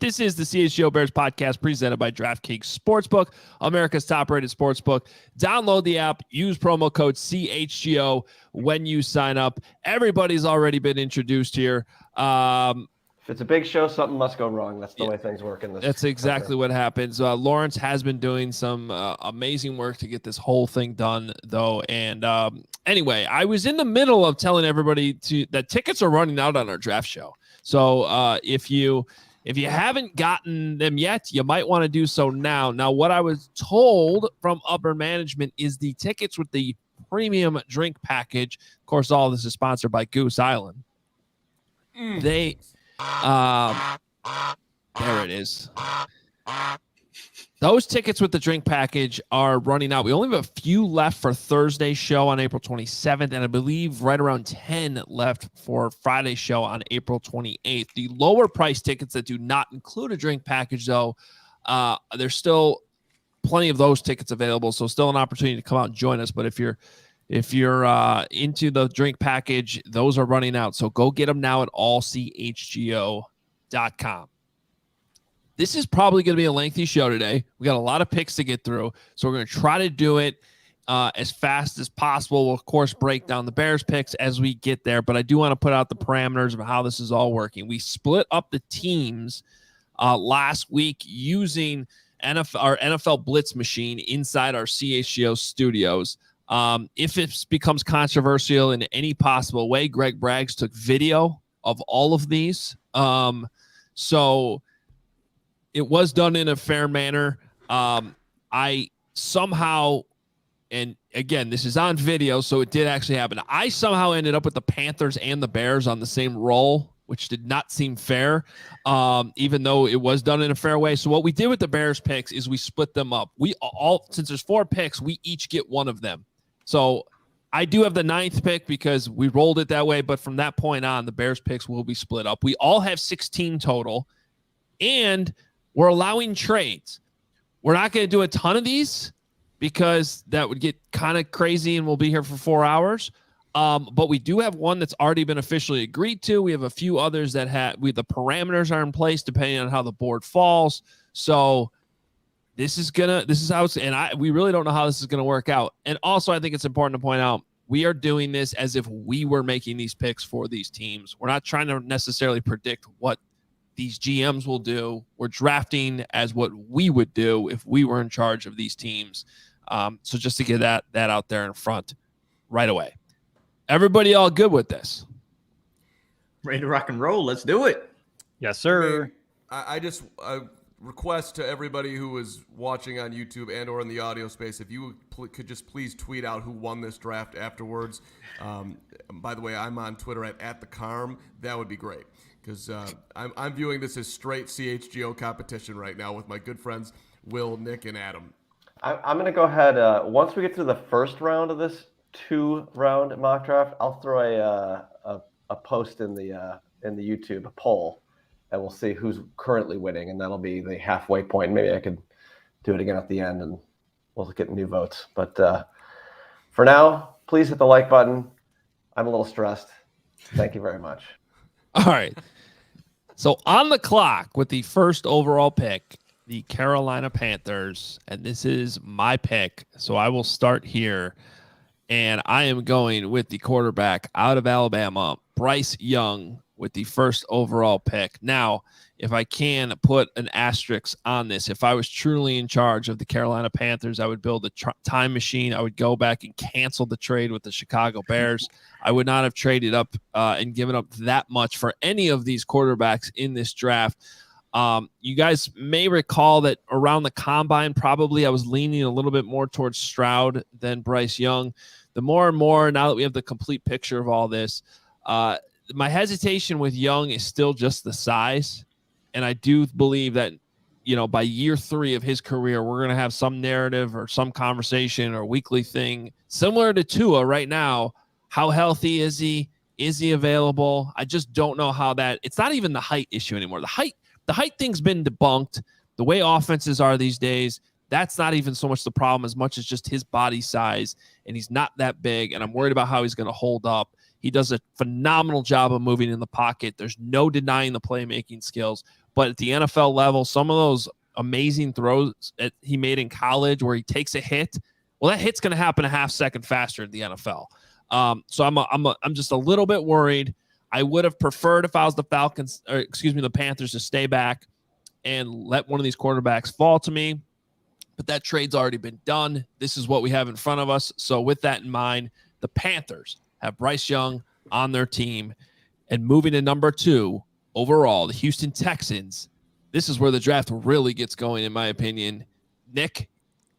This is the CHGO Bears Podcast presented by DraftKings Sportsbook, America's top-rated sportsbook. Download the app. Use promo code CHGO when you sign up. Everybody's already been introduced here. If it's a big show, something must go wrong. That's the way things work in this. That's exactly what happens. Lawrence has been doing some amazing work to get this whole thing done, though. And anyway, I was in the middle of telling everybody that tickets are running out on our draft show. So if you haven't gotten them yet, you might want to do so now. Now, what I was told from upper management is the tickets with the premium drink package. Of course, all this is sponsored by Goose Island. There it is. Those tickets with the drink package are running out. We only have a few left for Thursday's show on April 27th, and I believe right around 10 left for Friday's show on April 28th. The lower price tickets that do not include a drink package, though, there's still plenty of those tickets available, so still an opportunity to come out and join us. But if you're into the drink package, those are running out. So go get them now at ALLCITY.com. This is probably going to be a lengthy show today. We got a lot of picks to get through, so we're going to try to do it as fast as possible. We'll, of course, break down the Bears picks as we get there, but I do want to put out the parameters of how this is all working. We split up the teams last week using our NFL Blitz machine inside our CHGO studios. If it becomes controversial in any possible way, Greg Braggs took video of all of these. So it was done in a fair manner. I somehow, and again, this is on video, so it did actually happen. I somehow ended up with the Panthers and the Bears on the same roll, which did not seem fair, even though it was done in a fair way. So what we did with the Bears picks is we split them up. We all, since there's 4 picks, we each get one of them. So I do have the 9th pick because we rolled it that way, but from that point on, the Bears picks will be split up. We all have 16 total, and we're allowing trades. We're not going to do a ton of these because that would get kind of crazy and we'll be here for 4 hours. But we do have one that's already been officially agreed to. We have a few others that the parameters are in place depending on how the board falls. So this is how it's, and we really don't know how this is going to work out. And also, I think it's important to point out, we are doing this as if we were making these picks for these teams. We're not trying to necessarily predict what these GMs will do. We're drafting as what we would do if we were in charge of these teams. So just to get that out there in front right away. Everybody all good with this? Ready to rock and roll. Let's do it. Yes, sir. I just request to everybody who is watching on YouTube and or in the audio space, if you could just please tweet out who won this draft afterwards. By the way, I'm on Twitter at the Carm. That would be great. Because I'm viewing this as straight CHGO competition right now with my good friends Will, Nick, and Adam. I'm going to go ahead. Once we get through the first round of this 2-round mock draft, I'll throw a post in the YouTube, a poll, and we'll see who's currently winning, and that'll be the halfway point. Maybe I could do it again at the end, and we'll get new votes. But for now, please hit the like button. I'm a little stressed. Thank you very much. All right. So on the clock with the first overall pick, the Carolina Panthers, and this is my pick. So I will start here, and I am going with the quarterback out of Alabama, Bryce Young, with the first overall pick. Now, if I can put an asterisk on this, if I was truly in charge of the Carolina Panthers, I would build a time machine. I would go back and cancel the trade with the Chicago Bears. I would not have traded up and given up that much for any of these quarterbacks in this draft. You guys may recall that around the combine, probably I was leaning a little bit more towards Stroud than Bryce Young. The more and more, now that we have the complete picture of all this, my hesitation with Young is still just the size. And I do believe that, by year 3 of his career, we're going to have some narrative or some conversation or weekly thing similar to Tua right now. How healthy is he? Is he available? I just don't know how that – it's not even the height issue anymore. The height thing's been debunked. The way offenses are these days, that's not even so much the problem as much as just his body size, and he's not that big, and I'm worried about how he's going to hold up. He does a phenomenal job of moving in the pocket. There's no denying the playmaking skills, but at the NFL level, some of those amazing throws that he made in college where he takes a hit, well, that hit's going to happen a half second faster in the NFL. So I'm just a little bit worried. I would have preferred if I was the the Panthers to stay back and let one of these quarterbacks fall to me, but that trade's already been done. This is what we have in front of us. So with that in mind, the Panthers have Bryce Young on their team, and moving to number 2 overall, the Houston Texans. This is where the draft really gets going, in my opinion. Nick,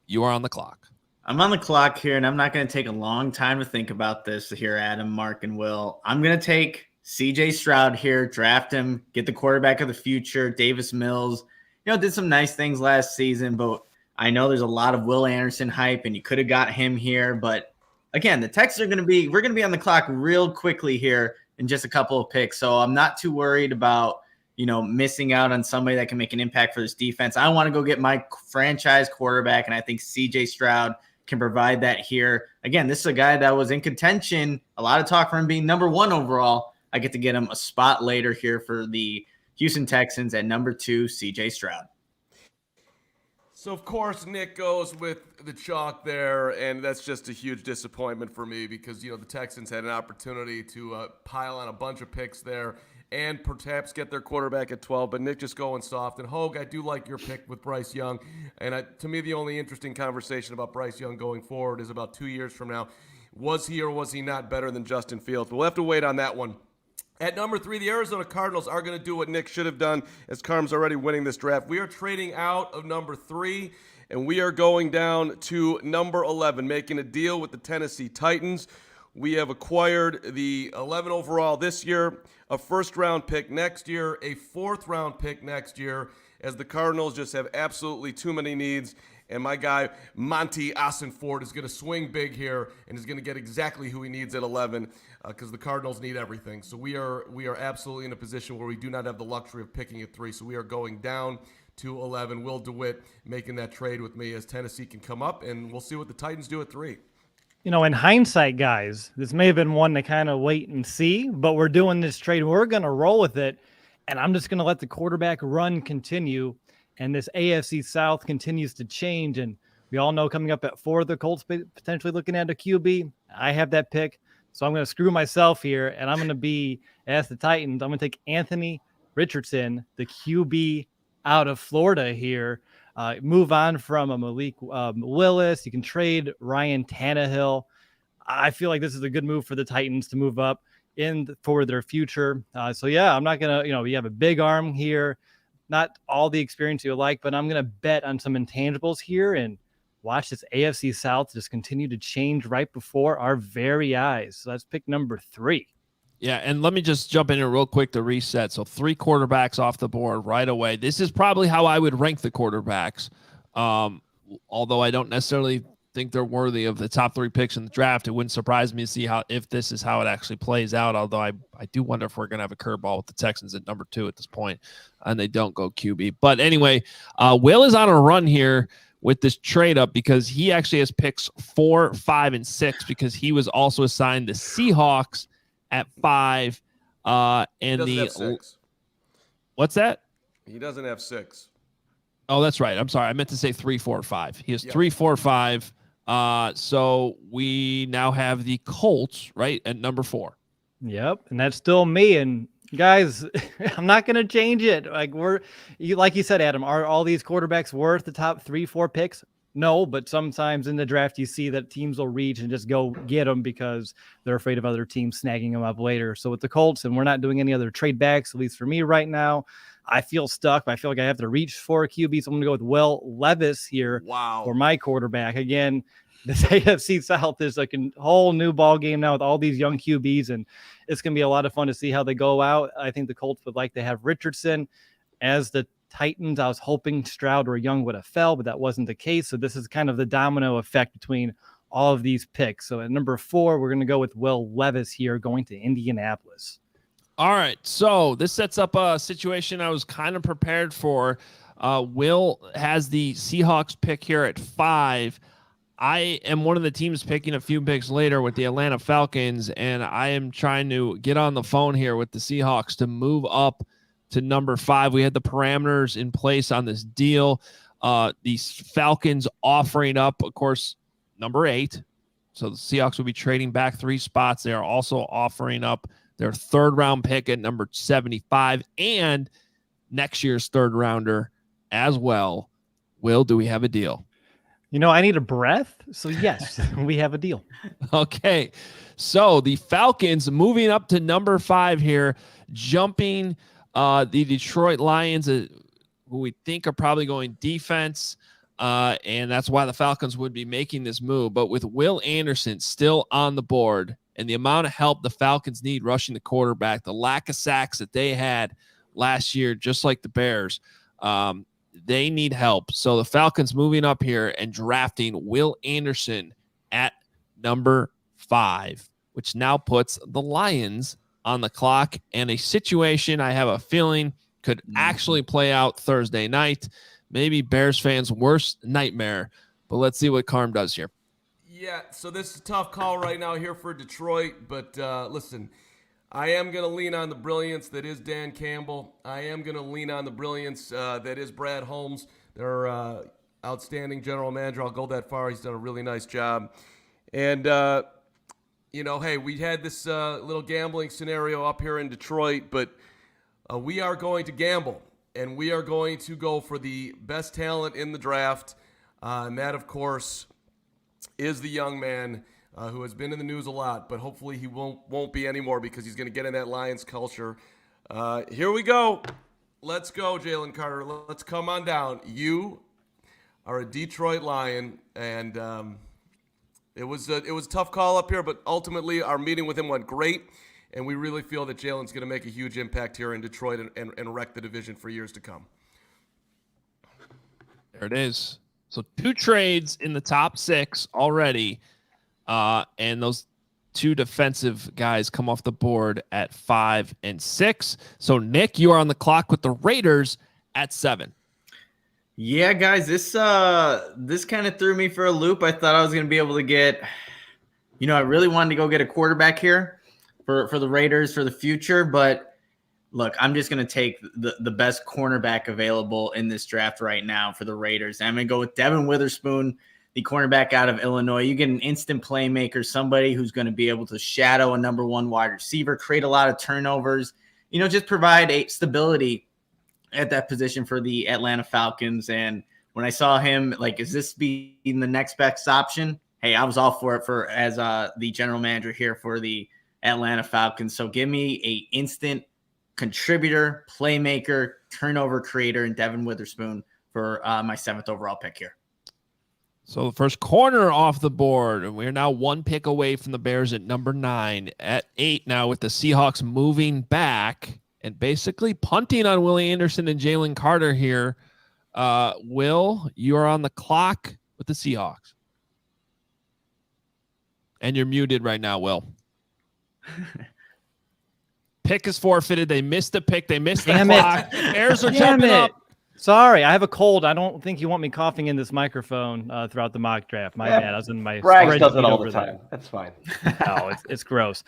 you are on the clock. I'm on the clock here, and I'm not going to take a long time to think about this here, Adam, Mark, and Will. I'm going to take CJ Stroud here, draft him, get the quarterback of the future, Davis Mills. Did some nice things last season, but I know there's a lot of Will Anderson hype, and you could have got him here. But again, the Texans we're going to be on the clock real quickly here in just a couple of picks. So I'm not too worried about, missing out on somebody that can make an impact for this defense. I want to go get my franchise quarterback, and I think CJ Stroud can provide that here. Again, this is a guy that was in contention. A lot of talk for him being number 1 overall. I get to get him a spot later here for the Houston Texans at number 2, CJ Stroud. So, of course, Nick goes with the chalk there, and that's just a huge disappointment for me because, the Texans had an opportunity to pile on a bunch of picks there and perhaps get their quarterback at 12, but Nick just going soft. And, Hoge, I do like your pick with Bryce Young, and to me, the only interesting conversation about Bryce Young going forward is about 2 years from now. Was he or was he not better than Justin Fields? But we'll have to wait on that one. At number 3, the Arizona Cardinals are going to do what Nick should have done, as Carm's already winning this draft. We are trading out of number 3, and we are going down to number 11, making a deal with the Tennessee Titans. We have acquired the 11 overall this year, a first-round pick next year, a fourth-round pick next year, as the Cardinals just have absolutely too many needs. And my guy, Monty Ossenford, is going to swing big here and is going to get exactly who he needs at 11 because the Cardinals need everything. So we are absolutely in a position where we do not have the luxury of picking at 3. So we are going down to 11. Will DeWitt making that trade with me as Tennessee can come up, and we'll see what the Titans do at 3. In hindsight, guys, this may have been one to kind of wait and see, but we're doing this trade. We're going to roll with it, and I'm just going to let the quarterback run continue. And this AFC South continues to change. And we all know coming up at 4, the Colts potentially looking at a QB. I have that pick. So I'm going to screw myself here. And I'm going to be, as the Titans, I'm going to take Anthony Richardson, the QB out of Florida here. Move on from a Malik Willis. You can trade Ryan Tannehill. I feel like this is a good move for the Titans to move up for their future. So, yeah, I'm not going to, we have a big arm here. Not all the experience you like, but I'm going to bet on some intangibles here and watch this AFC South just continue to change right before our very eyes. So that's pick number 3. Yeah, and let me just jump in here real quick to reset. So 3 quarterbacks off the board right away. This is probably how I would rank the quarterbacks, although I don't necessarily think they're worthy of the top 3 picks in the draft. It wouldn't surprise me to see if this is how it actually plays out, although I do wonder if we're going to have a curveball with the Texans at number 2 at this point, and they don't go QB. But anyway, Will is on a run here with this trade up because he actually has picks 4, 5, and 6 because he was also assigned the Seahawks at 5. And have 6. What's that? He doesn't have 6. Oh, that's right. I'm sorry. I meant to say 3, 4, 5. He has 3, 4, 5. So we now have the Colts right at number 4. Yep, and that's still me. And guys, I'm not going to change it. Like you said, Adam, are all these quarterbacks worth the top 3, 4 picks? No, but sometimes in the draft you see that teams will reach and just go get them because they're afraid of other teams snagging them up later. So with the Colts, and we're not doing any other trade backs, at least for me right now, I feel stuck. I feel like I have to reach for a QB, so I'm going to go with Will Levis here for my quarterback. Again, this AFC South is like a whole new ball game now with all these young QBs, and it's going to be a lot of fun to see how they go out. I think the Colts would like to have Richardson. As the Titans, I was hoping Stroud or Young would have fell, but that wasn't the case. So this is kind of the domino effect between all of these picks. So at number 4, we're going to go with Will Levis here going to Indianapolis. All right. So this sets up a situation I was kind of prepared for. Will has the Seahawks pick here at 5. I am one of the teams picking a few picks later with the Atlanta Falcons, and I am trying to get on the phone here with the Seahawks to move up to number 5. We had the parameters in place on this deal. These Falcons offering up, of course, number 8. So the Seahawks will be trading back 3 spots. They are also offering up their 3rd round pick at number 75 and next year's 3rd rounder as well. Will, do we have a deal? I need a breath. So yes, we have a deal. Okay. So the Falcons moving up to number 5 here, jumping the Detroit Lions, who we think are probably going defense. And that's why the Falcons would be making this move. But with Will Anderson still on the board and the amount of help the Falcons need rushing the quarterback, the lack of sacks that they had last year, just like the Bears, they need help. So the Falcons moving up here and drafting Will Anderson at number 5, which now puts the Lions on the clock, and a situation I have a feeling could actually play out Thursday night. Maybe Bears fans' worst nightmare, but let's see what Carm does here. Yeah, so this is a tough call right now here for Detroit, but listen, I am going to lean on the brilliance that is Dan Campbell. I am going to lean on the brilliance that is Brad Holmes, their outstanding general manager. I'll go that far. He's done a really nice job. And, hey, we had this little gambling scenario up here in Detroit, but we are going to gamble, and we are going to go for the best talent in the draft. And that, of course, is the young man who has been in the news a lot, but hopefully he won't be anymore because he's going to get in that Lions culture. Here we go. Let's go, Jalen Carter. Let's come on down. You are a Detroit Lion, and it was a tough call up here, but ultimately our meeting with him went great, and we really feel that Jalen's going to make a huge impact here in Detroit and wreck the division for years to come. There it is. So 2 trades in the top 6 already. And those 2 defensive guys come off the board at 5 and 6. So Nick, you are on the clock with the Raiders at 7. Yeah, guys, this kind of threw me for a loop. I thought I was going to be able to get, I really wanted to go get a quarterback here for the Raiders for the future. But look, I'm just going to take the best cornerback available in this draft right now for the Raiders. I'm going to go with Devin Witherspoon, the cornerback out of Illinois. You get an instant playmaker, somebody who's going to be able to shadow a number 1 wide receiver, create a lot of turnovers, just provide a stability at that position for the Atlanta Falcons. And when I saw him, is this being the next best option? Hey, I was all for it as the general manager here for the Atlanta Falcons. So give me a instant contributor, playmaker, turnover creator, and Devin Witherspoon for my 7th overall pick here. So the first corner off the board, and we're now 1 pick away from the Bears at number 9. At 8 now with the Seahawks moving back and basically punting on Willie Anderson and Jalen Carter here. Will, you are on the clock with the Seahawks. And you're muted right now, Will. Pick is forfeited. They missed the pick. They missed the clock. Bears are jumping up. Sorry, I have a cold. I don't think you want me coughing in this microphone throughout the mock draft. My bad. I was in my Braggs does it all the time. That's fine. No, it's gross.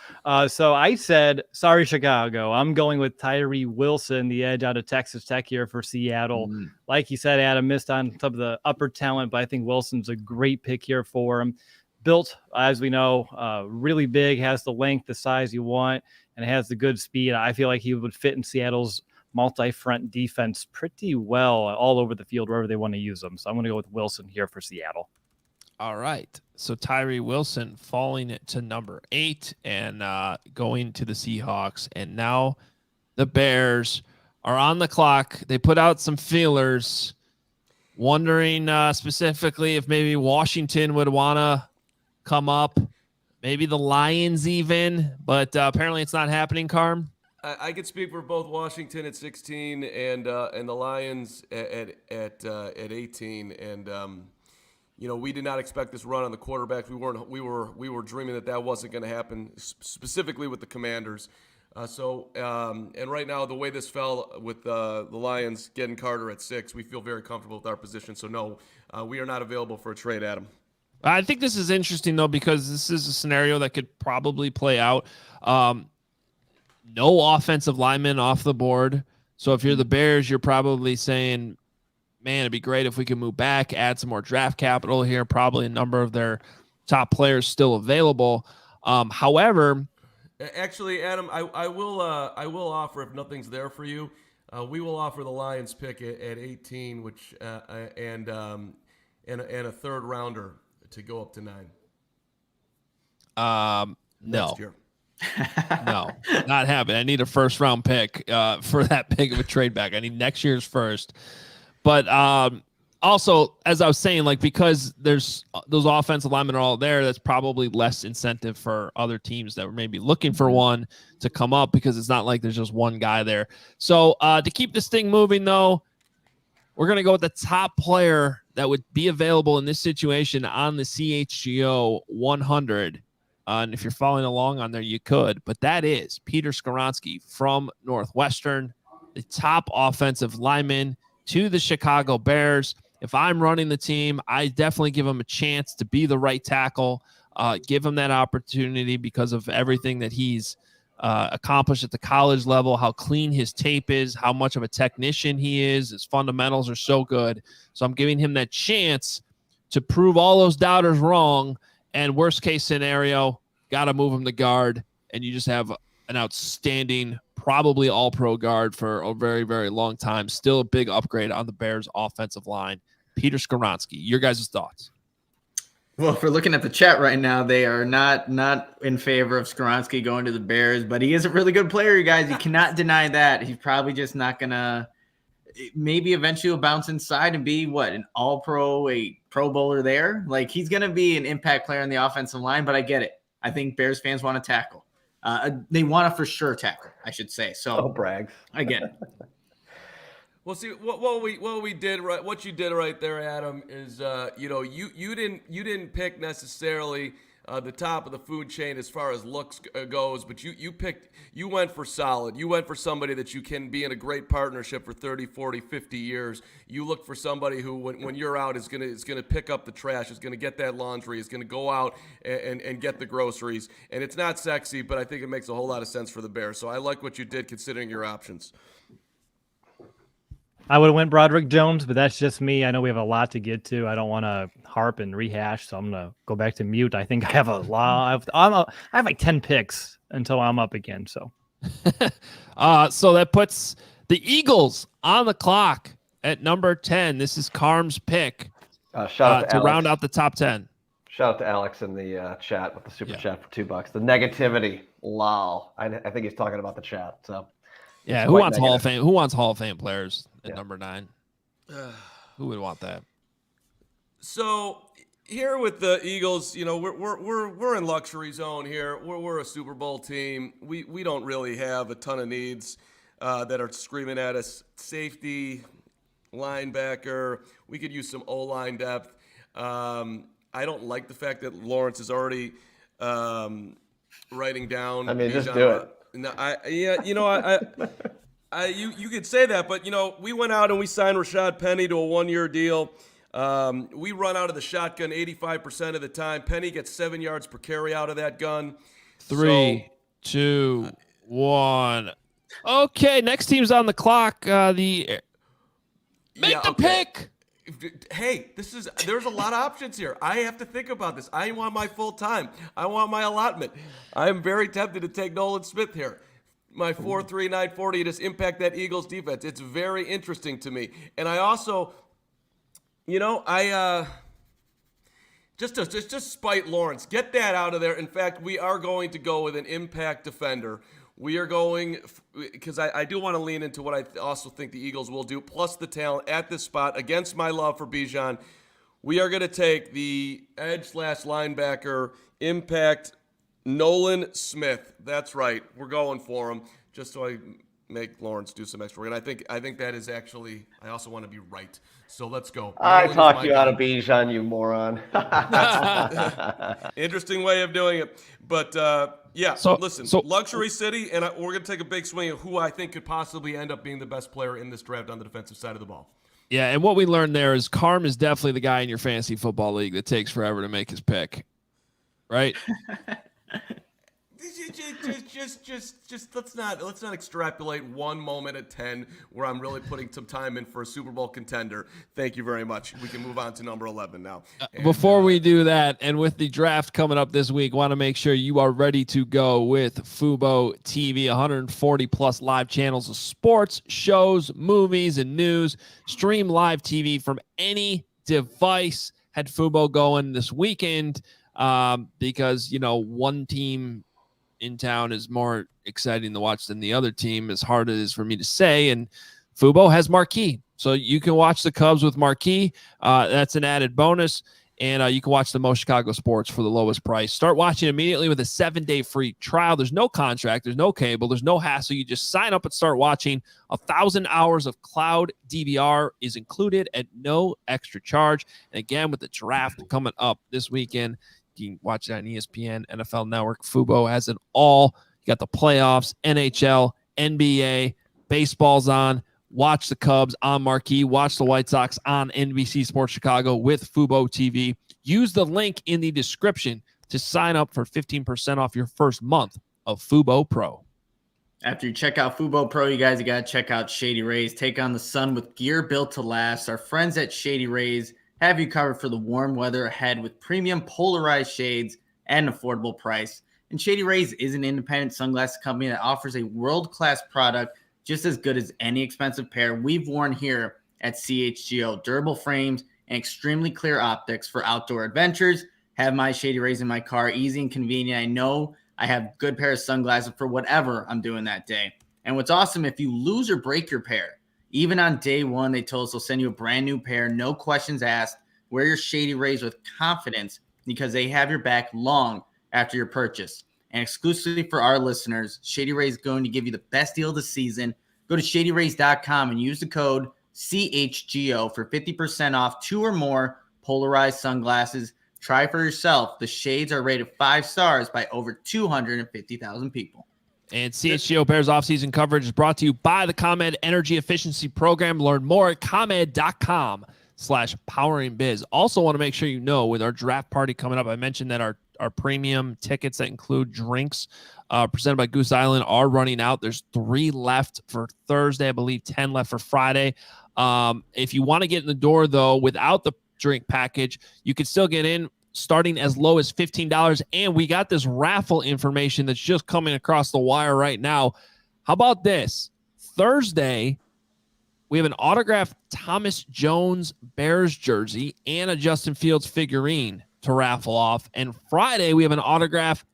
So I said, sorry, Chicago. I'm going with Tyree Wilson, the edge out of Texas Tech here for Seattle. Like you said, Adam missed on some of the upper talent, but I think Wilson's a great pick here for him. Built, as we know, really big, has the length, the size you want, and has the good speed. I feel like he would fit in Seattle's multi-front defense pretty well all over the field, wherever they want to use them. So I'm going to go with Wilson here for Seattle. All right. So Tyree Wilson falling to number 8 and going to the Seahawks. And now the Bears are on the clock. They put out some feelers, wondering specifically if maybe Washington would want to come up, maybe the Lions even, but apparently it's not happening, Carm. I could speak for both Washington at 16 and the Lions at 18. And we did not expect this run on the quarterbacks. We were dreaming that wasn't going to happen, specifically with the Commanders. And right now, the way this fell with the Lions getting Carter at 6, we feel very comfortable with our position. So no, we are not available for a trade, Adam. I think this is interesting though, because this is a scenario that could probably play out. No offensive linemen off the board. So if you're the Bears, you're probably saying, man, it'd be great if we could move back, add some more draft capital here, probably a number of their top players still available. However, actually, Adam, I will offer, if nothing's there for you, we will offer the Lions pick at 18, which and a third rounder to go up to 9. No, Next year. no, not happening. I need a first round pick for that big of a trade back. I need next year's first. But also, as I was saying, like, because there's those offensive linemen are all there, that's probably less incentive for other teams that were maybe looking for one to come up, because it's not like there's just one guy there. So to keep this thing moving, though, we're going to go with the top player that would be available in this situation on the CHGO 100. And if you're following along on there, you could. But that is Peter Skoronski from Northwestern, the top offensive lineman to the Chicago Bears. If I'm running the team, I definitely give him a chance to be the right tackle, give him that opportunity because of everything that he's accomplished at the college level, how clean his tape is, how much of a technician he is. His fundamentals are so good. So I'm giving him that chance to prove all those doubters wrong. And worst case scenario, got to move him to guard, and you just have an outstanding, probably all-pro guard for a very, very long time. Still a big upgrade on the Bears' offensive line. Peter Skoronski, your guys' thoughts? Well, if we're looking at the chat right now, they are not in favor of Skoronski going to the Bears, but he is a really good player, you guys. You cannot deny that. He's probably just not going to – maybe eventually he'll bounce inside and be, an all-pro, a Pro Bowler there? Like, he's going to be an impact player on the offensive line, but I get it. I think Bears fans want to tackle. They want to for sure tackle, I should say. So brag. I get it. Well, see, what you did right there, Adam, is you didn't pick necessarily the top of the food chain as far as looks goes, but you went for solid. You went for somebody that you can be in a great partnership for 30, 40, 50 years. You look for somebody who, when you're out, is gonna pick up the trash, is gonna get that laundry, is gonna go out and get the groceries. And it's not sexy, but I think it makes a whole lot of sense for the Bears. So I like what you did considering your options. I would have went Broderick Jones, but that's just me. I know we have a lot to get to. I don't want to harp and rehash, so I'm gonna go back to mute. I think I have a lot. I have like 10 picks until I'm up again. So, so that puts the Eagles on the clock at number 10. This is Carm's pick. Shout out to Alex. round out the top 10. Shout out to Alex in the chat with the super chat for $2. The negativity, lol. I think he's talking about the chat. So. Yeah, who wants Hall of Fame? Who wants Hall of Fame players at number 9? Who would want that? So here with the Eagles, we're in luxury zone here. We're a Super Bowl team. We don't really have a ton of needs that are screaming at us. Safety, linebacker. We could use some O-line depth. I don't like the fact that Lawrence is already writing down. I mean, just do it. No, you could say that, but we went out and we signed Rashad Penny to a 1-year deal. We run out of the shotgun 85% of the time. Penny gets 7 yards per carry out of that gun. 3, 2, 1. Okay, next team's on the clock. Make the pick. Hey, there's a lot of options here. I have to think about this. I want my full time. I want my allotment. I am very tempted to take Nolan Smith here. My 4.3, 940 to impact that Eagles defense. It's very interesting to me. And I also, just to spite Lawrence, get that out of there. In fact, we are going to go with an impact defender. We are going, because I do want to lean into what I also think the Eagles will do, plus the talent at this spot against my love for Bijan. We are going to take the edge/linebacker impact Nolan Smith. That's right. We're going for him, just so I make Lawrence do some extra work. And I think that is actually, I also want to be right. So let's go. I talked you out of Bijan, you moron. Interesting way of doing it. But, listen, luxury city, and we're going to take a big swing at who I think could possibly end up being the best player in this draft on the defensive side of the ball. Yeah, and what we learned there is Carm is definitely the guy in your fantasy football league that takes forever to make his pick, right? Just let's not extrapolate one moment at 10 where I'm really putting some time in for a Super Bowl contender. Thank you very much. We can move on to number 11 now. Before we do that, and with the draft coming up this week, want to make sure you are ready to go with Fubo TV. 140 plus live channels of sports, shows, movies, and news. Stream live TV from any device. Had Fubo going this weekend because, one team in town is more exciting to watch than the other team, as hard as it is for me to say. And Fubo has Marquee. So you can watch the Cubs with Marquee. That's an added bonus. And you can watch the most Chicago sports for the lowest price. Start watching immediately with a 7-day free trial. There's no contract. There's no cable. There's no hassle. You just sign up and start watching. 1,000 hours of cloud DVR is included at no extra charge. And again, with the draft coming up this weekend, you can watch it on ESPN, NFL Network. Fubo has it all. You got the playoffs, NHL, NBA, baseball's on. Watch the Cubs on Marquee. Watch the White Sox on NBC Sports Chicago with Fubo TV. Use the link in the description to sign up for 15% off your first month of Fubo Pro. After you check out Fubo Pro, you got to check out Shady Rays. Take on the sun with gear built to last. Our friends at Shady Rays have you covered for the warm weather ahead with premium polarized shades at an affordable price. And Shady Rays is an independent sunglasses company that offers a world-class product just as good as any expensive pair we've worn here at CHGO. Durable frames and extremely clear optics for outdoor adventures. Have my Shady Rays in my car, easy and convenient. I know I have a good pair of sunglasses for whatever I'm doing that day. And what's awesome, if you lose or break your pair, even on day one, they told us they'll send you a brand new pair, no questions asked. Wear your Shady Rays with confidence because they have your back long after your purchase. And exclusively for our listeners, Shady Rays is going to give you the best deal of the season. Go to shadyrays.com and use the code CHGO for 50% off 2 or more polarized sunglasses. Try for yourself. The shades are rated 5 stars by over 250,000 people. And CHGO Bears offseason coverage is brought to you by the ComEd Energy Efficiency Program. Learn more at ComEd.com/poweringbiz. Also want to make sure you know, with our draft party coming up, I mentioned that our premium tickets that include drinks presented by Goose Island are running out. There's 3 left for Thursday, I believe 10 left for Friday. If you want to get in the door, though, without the drink package, you can still get in starting as low as $15. And we got this raffle information that's just coming across the wire right now. How about this? Thursday, we have an autographed Thomas Jones Bears jersey and a Justin Fields figurine to raffle off. And Friday, we have an autographed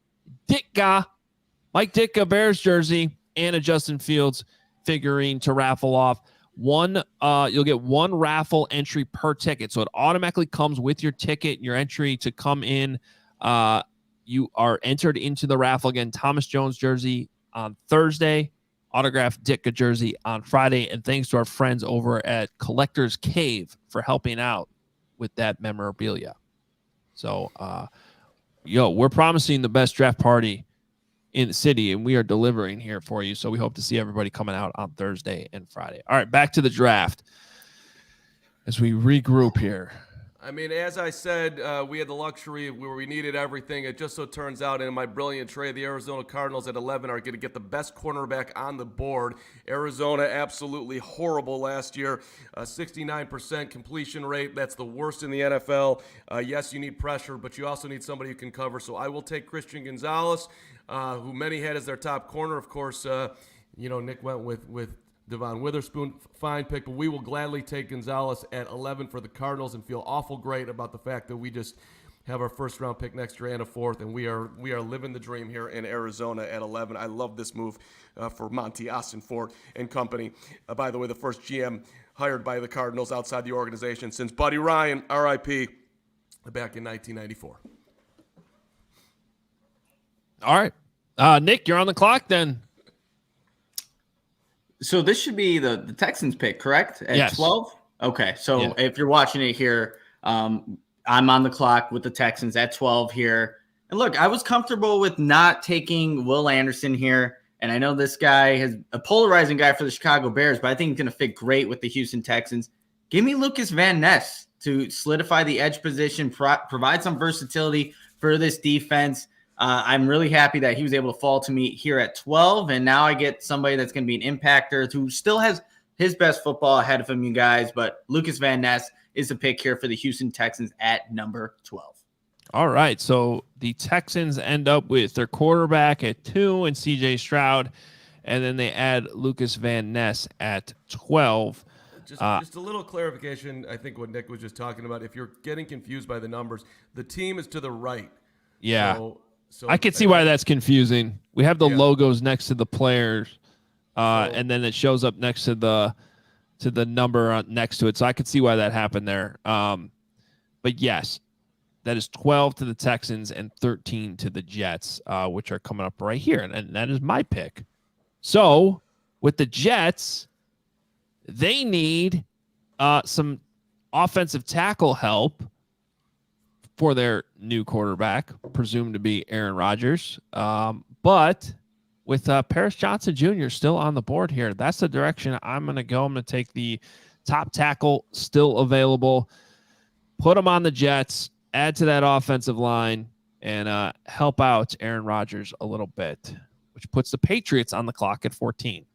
Mike Ditka Bears jersey and a Justin Fields figurine to raffle off. You'll get 1 raffle entry per ticket. So it automatically comes with your ticket, your entry to come in. You are entered into the raffle. Again, Thomas Jones jersey on Thursday, autographed Ditka jersey on Friday. And thanks to our friends over at Collector's Cave for helping out with that memorabilia. So, we're promising the best draft party in the city, and we are delivering here for you. So we hope to see everybody coming out on Thursday and Friday. All right, back to the draft as we regroup here. I mean, as I said, we had the luxury where we needed everything. It just so turns out in my brilliant trade, the Arizona Cardinals at 11 are going to get the best cornerback on the board. Arizona, absolutely horrible last year. 69% completion rate. That's the worst in the NFL. Yes, you need pressure, but you also need somebody who can cover. So I will take Christian Gonzalez, who many had as their top corner. Of course, Nick went with Devon Witherspoon, fine pick, but we will gladly take Gonzalez at 11 for the Cardinals and feel awful great about the fact that we just have our first round pick next year and a 4th, and we are living the dream here in Arizona at 11. I love this move for Monty Ossenfort and company. By the way, the first GM hired by the Cardinals outside the organization since Buddy Ryan, RIP, back in 1994. All right. Nick, you're on the clock then. So this should be the Texans pick, correct? At yes. 12? Okay. So if you're watching it here, I'm on the clock with the Texans at 12 here. And look, I was comfortable with not taking Will Anderson here. And I know this guy is a polarizing guy for the Chicago Bears, but I think he's going to fit great with the Houston Texans. Give me Lucas Van Ness to solidify the edge position, provide some versatility for this defense. I'm really happy that he was able to fall to me here at 12. And now I get somebody that's going to be an impactor who still has his best football ahead of him, you guys. But Lucas Van Ness is the pick here for the Houston Texans at number 12. All right. So the Texans end up with their quarterback at 2 and CJ Stroud, and then they add Lucas Van Ness at 12. Just a little clarification. I think what Nick was just talking about, if you're getting confused by the numbers, the team is to the right. Yeah. So I can see why that's confusing. We have the Yeah. logos next to the players, and then it shows up next to the number next to it. So I could see why that happened there. But yes, that is 12 to the Texans and 13 to the Jets, which are coming up right here. And that is my pick. So with the Jets, they need some offensive tackle help for their new quarterback, presumed to be Aaron Rodgers. But with Paris Johnson Jr. still on the board here, that's the direction I'm going to go. I'm going to take the top tackle still available, put him on the Jets, add to that offensive line, and help out Aaron Rodgers a little bit, which puts the Patriots on the clock at 14.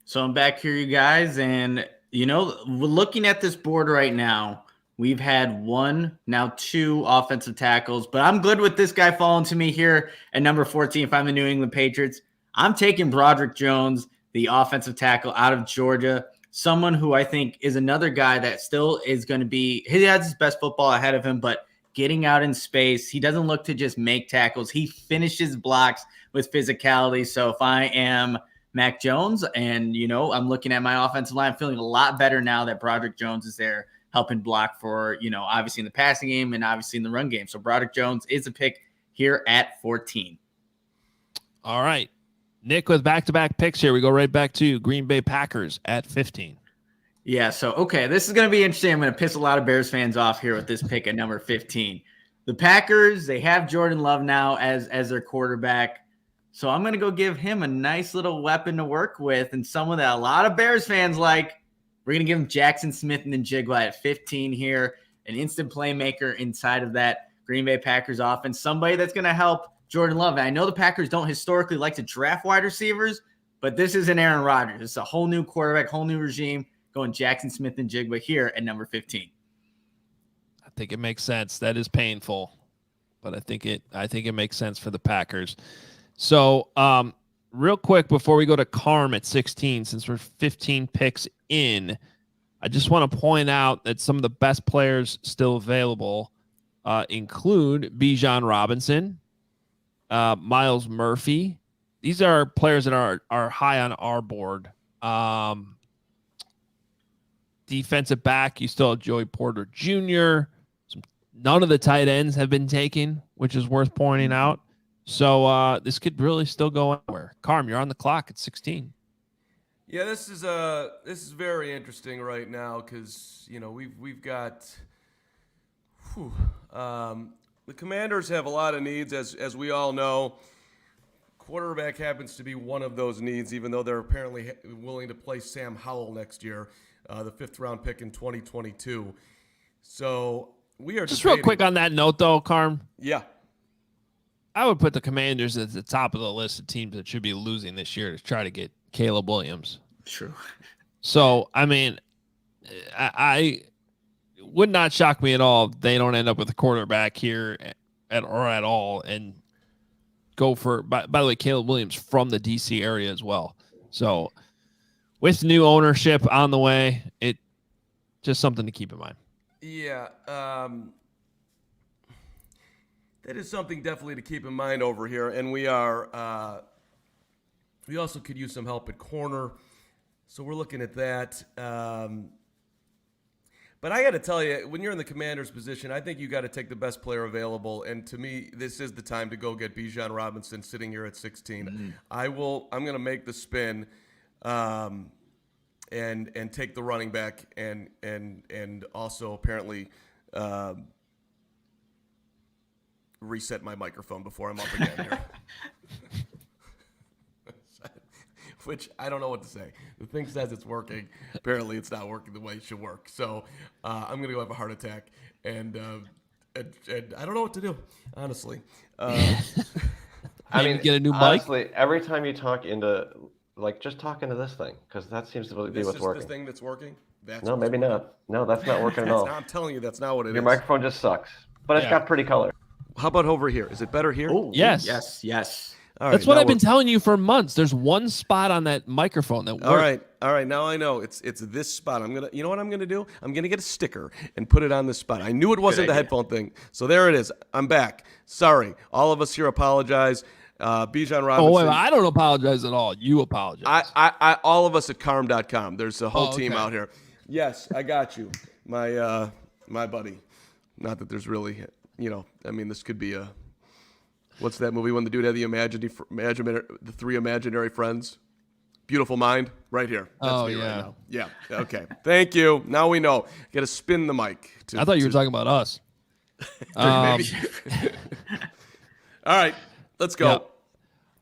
So I'm back here, you guys. And, we're looking at this board right now. We've had 1, now 2 offensive tackles, but I'm good with this guy falling to me here at number 14. If I'm the New England Patriots, I'm taking Broderick Jones, the offensive tackle out of Georgia, someone who I think is another guy that still is going to be, he has his best football ahead of him, but getting out in space, he doesn't look to just make tackles. He finishes blocks with physicality. So if I am Mac Jones and, I'm looking at my offensive line, feeling a lot better now that Broderick Jones is there helping block for, obviously in the passing game and obviously in the run game. So Broderick Jones is a pick here at 14. All right. Nick with back-to-back picks here. We go right back to Green Bay Packers at 15. Yeah, so, okay, this is going to be interesting. I'm going to piss a lot of Bears fans off here with this pick at number 15. The Packers, they have Jordan Love now as their quarterback. So I'm going to go give him a nice little weapon to work with and someone that a lot of Bears fans like. We're going to give him Jackson Smith-Njigba at 15 here, an instant playmaker inside of that Green Bay Packers offense, somebody that's going to help Jordan Love. And I know the Packers don't historically like to draft wide receivers, but this is an Aaron Rodgers. It's a whole new quarterback, whole new regime, going Jackson Smith-Njigba here at number 15. I think it makes sense. That is painful, but I think it makes sense for the Packers. So, real quick before we go to Carm at 16, since we're 15 picks in, I just want to point out that some of the best players still available include Bijan Robinson, Miles Murphy. These are players that are high on our board. Defensive back, you still have Joey Porter Jr. None of the tight ends have been taken, which is worth pointing out. So this could really still go anywhere. Carm, you're on the clock at 16. Yeah, this is very interesting right now because we've got the Commanders have a lot of needs as we all know. Quarterback happens to be one of those needs, even though they're apparently willing to play Sam Howell next year, the 5th round pick in 2022. So we are just real quick on that note, though, Carm. Yeah. I would put the Commanders at the top of the list of teams that should be losing this year to try to get Caleb Williams. True. So, I mean, I would not shock me at all if they don't end up with a quarterback here at all and go for, by the way, Caleb Williams from the D.C. area as well. So, with new ownership on the way, it just something to keep in mind. Yeah. That is something definitely to keep in mind over here. And we also could use some help at corner. So we're looking at that. But I got to tell you, when you're in the Commander's position, I think you got to take the best player available. And to me, this is the time to go get Bijan Robinson sitting here at 16. Mm-hmm. I'm going to make the spin and take the running back and also apparently reset my microphone before I'm up again here. Which I don't know what to say. The thing says it's working. Apparently it's not working the way it should work. So I'm going to go have a heart attack. And I don't know what to do, honestly. I Maybe mean, get a new mic. honestly, every time you talk into, like, just talk into this thing, because that seems to be This what's is working. this thing that's working? That's No, what's maybe working. not. No, that's not working at all. I'm telling you, that's not what it Your is. microphone just sucks, but it's Yeah. got pretty color. How about over here? Is it better here? Oh, Yes. yes. All That's right, what now I've been we're- telling you for months. There's one spot on that microphone that works. All right. Now I know it's this spot. You know what I'm gonna do? I'm gonna get a sticker and put it on this spot. I knew it wasn't the idea. headphone thing, so there it is. I'm back. Sorry, all of us here apologize. Bijan Robinson. Oh, wait, I don't apologize at all. You apologize. I all of us at carm.com. There's a whole team okay. out here. Yes, I got you, my buddy. Not that there's really, I mean, this could be a. What's that movie when the dude had the three imaginary friends? Beautiful Mind, right here. That's me right now. Yeah. Okay. Thank you. Now we know. Got to spin the mic. I thought you were talking about us. All right. Let's go. Yep.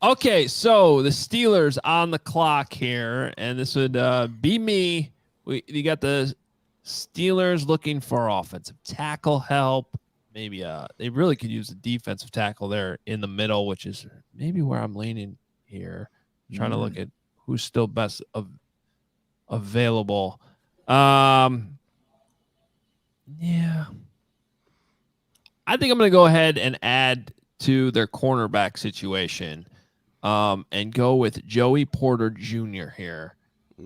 Okay, so the Steelers on the clock here, and this would be me. You got the Steelers looking for offensive tackle help. Maybe they really could use a defensive tackle there in the middle, which is maybe where I'm leaning here. I'm trying to look at who's still best available. Yeah. I think I'm going to go ahead and add to their cornerback situation and go with Joey Porter Jr. here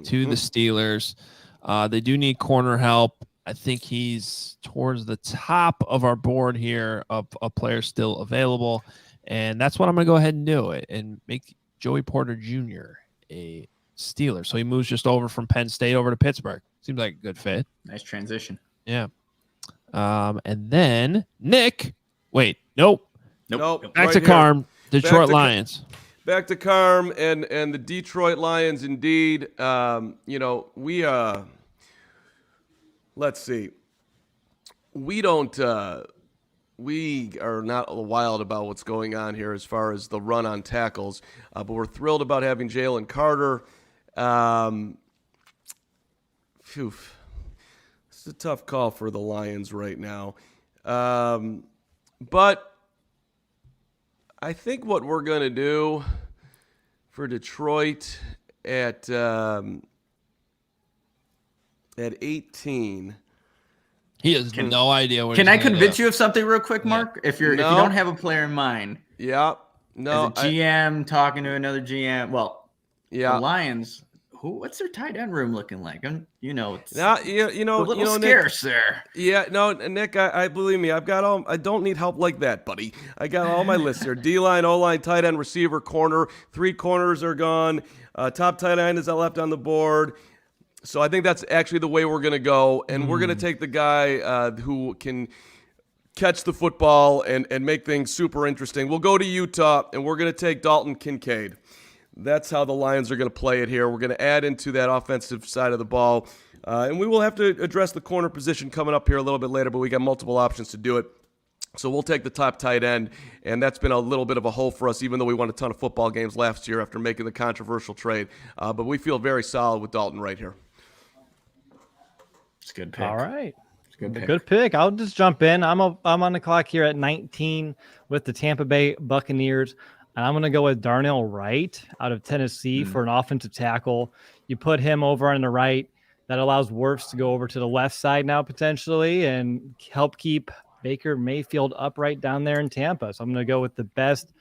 to the Steelers. They do need corner help. I think he's towards the top of our board here of players still available. And that's what I'm going to go ahead and do it and make Joey Porter Jr. a Steeler. So he moves just over from Penn State over to Pittsburgh. Seems like a good fit. Nice transition. Yeah. And then Nick. Wait, nope. Nope. Back right to here. Carm. Detroit to Lions. Back to Carm and the Detroit Lions, indeed. We let's see. We are not wild about what's going on here as far as the run on tackles, but we're thrilled about having Jalen Carter. It's a tough call for the Lions right now. But I think what we're going to do for Detroit at 18. He has no idea what Can he's I gonna convince do. you of something real quick, Mark? If you don't have a player in mind, Yeah. No. as a GM talking to another GM, Yeah. the Lions. What's their tight end room looking like? It's Nick, a little scarce there. Yeah, no, Nick, I believe me. I've got all. I don't need help like that, buddy. I got all my lists here: D-line, O-line, tight end, receiver, corner. 3 corners are gone. Top tight end is left on the board. So I think that's actually the way we're gonna go, and we're gonna take the guy who can catch the football and make things super interesting. We'll go to Utah, and we're gonna take Dalton Kincaid. That's how the Lions are going to play it here. We're going to add into that offensive side of the ball. And we will have to address the corner position coming up here a little bit later, but we got multiple options to do it. So we'll take the top tight end, and that's been a little bit of a hole for us, even though we won a ton of football games last year after making the controversial trade. But we feel very solid with Dalton right here. It's a good pick. All right. It's a good pick. Good pick. I'll just jump in. I'm on the clock here at 19 with the Tampa Bay Buccaneers. And I'm going to go with Darnell Wright out of Tennessee for an offensive tackle. You put him over on the right. That allows Wirfs to go over to the left side now potentially and help keep Baker Mayfield upright down there in Tampa. So I'm going to go with the best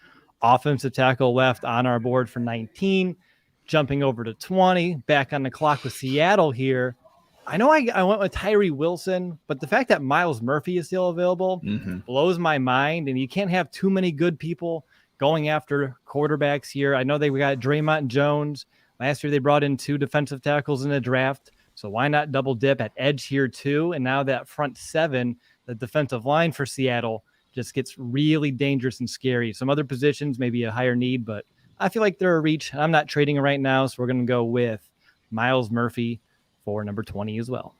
offensive tackle left on our board for 19. Jumping over to 20. Back on the clock with Seattle here. I know I went with Tyree Wilson, but the fact that Miles Murphy is still available blows my mind. And you can't have too many good people going after quarterbacks here. I know they got Draymond and Jones. Last year they brought in 2 defensive tackles in the draft. So why not double dip at edge here too? And now that front 7, the defensive line for Seattle just gets really dangerous and scary. Some other positions, maybe a higher need, but I feel like they're a reach. I'm not trading it right now, so we're going to go with Miles Murphy for number 20 as well.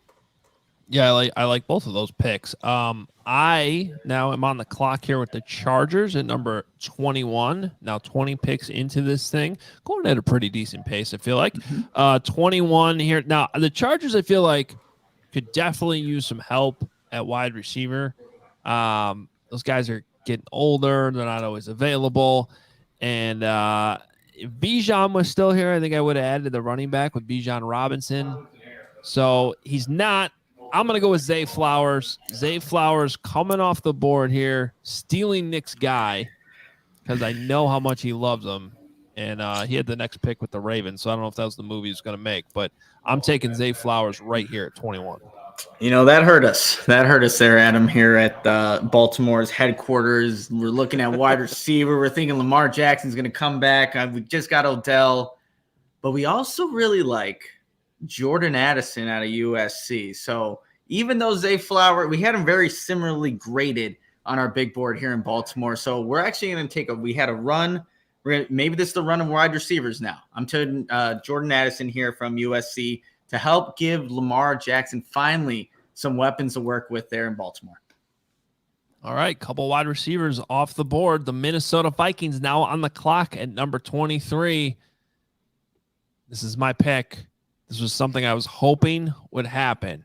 Yeah, I like both of those picks. I now am on the clock here with the Chargers at number 21. Now 20 picks into this thing, going at a pretty decent pace, I feel like. 21 here. Now the Chargers, I feel like, could definitely use some help at wide receiver. Those guys are getting older; they're not always available. And if Bijan was still here, I think I would have added the running back with Bijan Robinson. So he's not. I'm going to go with Zay Flowers. Zay Flowers coming off the board here, stealing Nick's guy because I know how much he loves him. And he had the next pick with the Ravens, so I don't know if that was the move he was going to make. But I'm taking Zay Flowers right here at 21. That hurt us. That hurt us there, Adam, here at Baltimore's headquarters. We're looking at wide receiver. We're thinking Lamar Jackson's going to come back. We just got Odell. But we also really like Jordan Addison out of USC. So even though Zay Flowers, we had him very similarly graded on our big board here in Baltimore. So we're actually going to we had a run. Maybe this is the run of wide receivers now. I'm taking Jordan Addison here from USC to help give Lamar Jackson finally some weapons to work with there in Baltimore. All right, couple wide receivers off the board. The Minnesota Vikings now on the clock at number 23. This is my pick. This was something I was hoping would happen.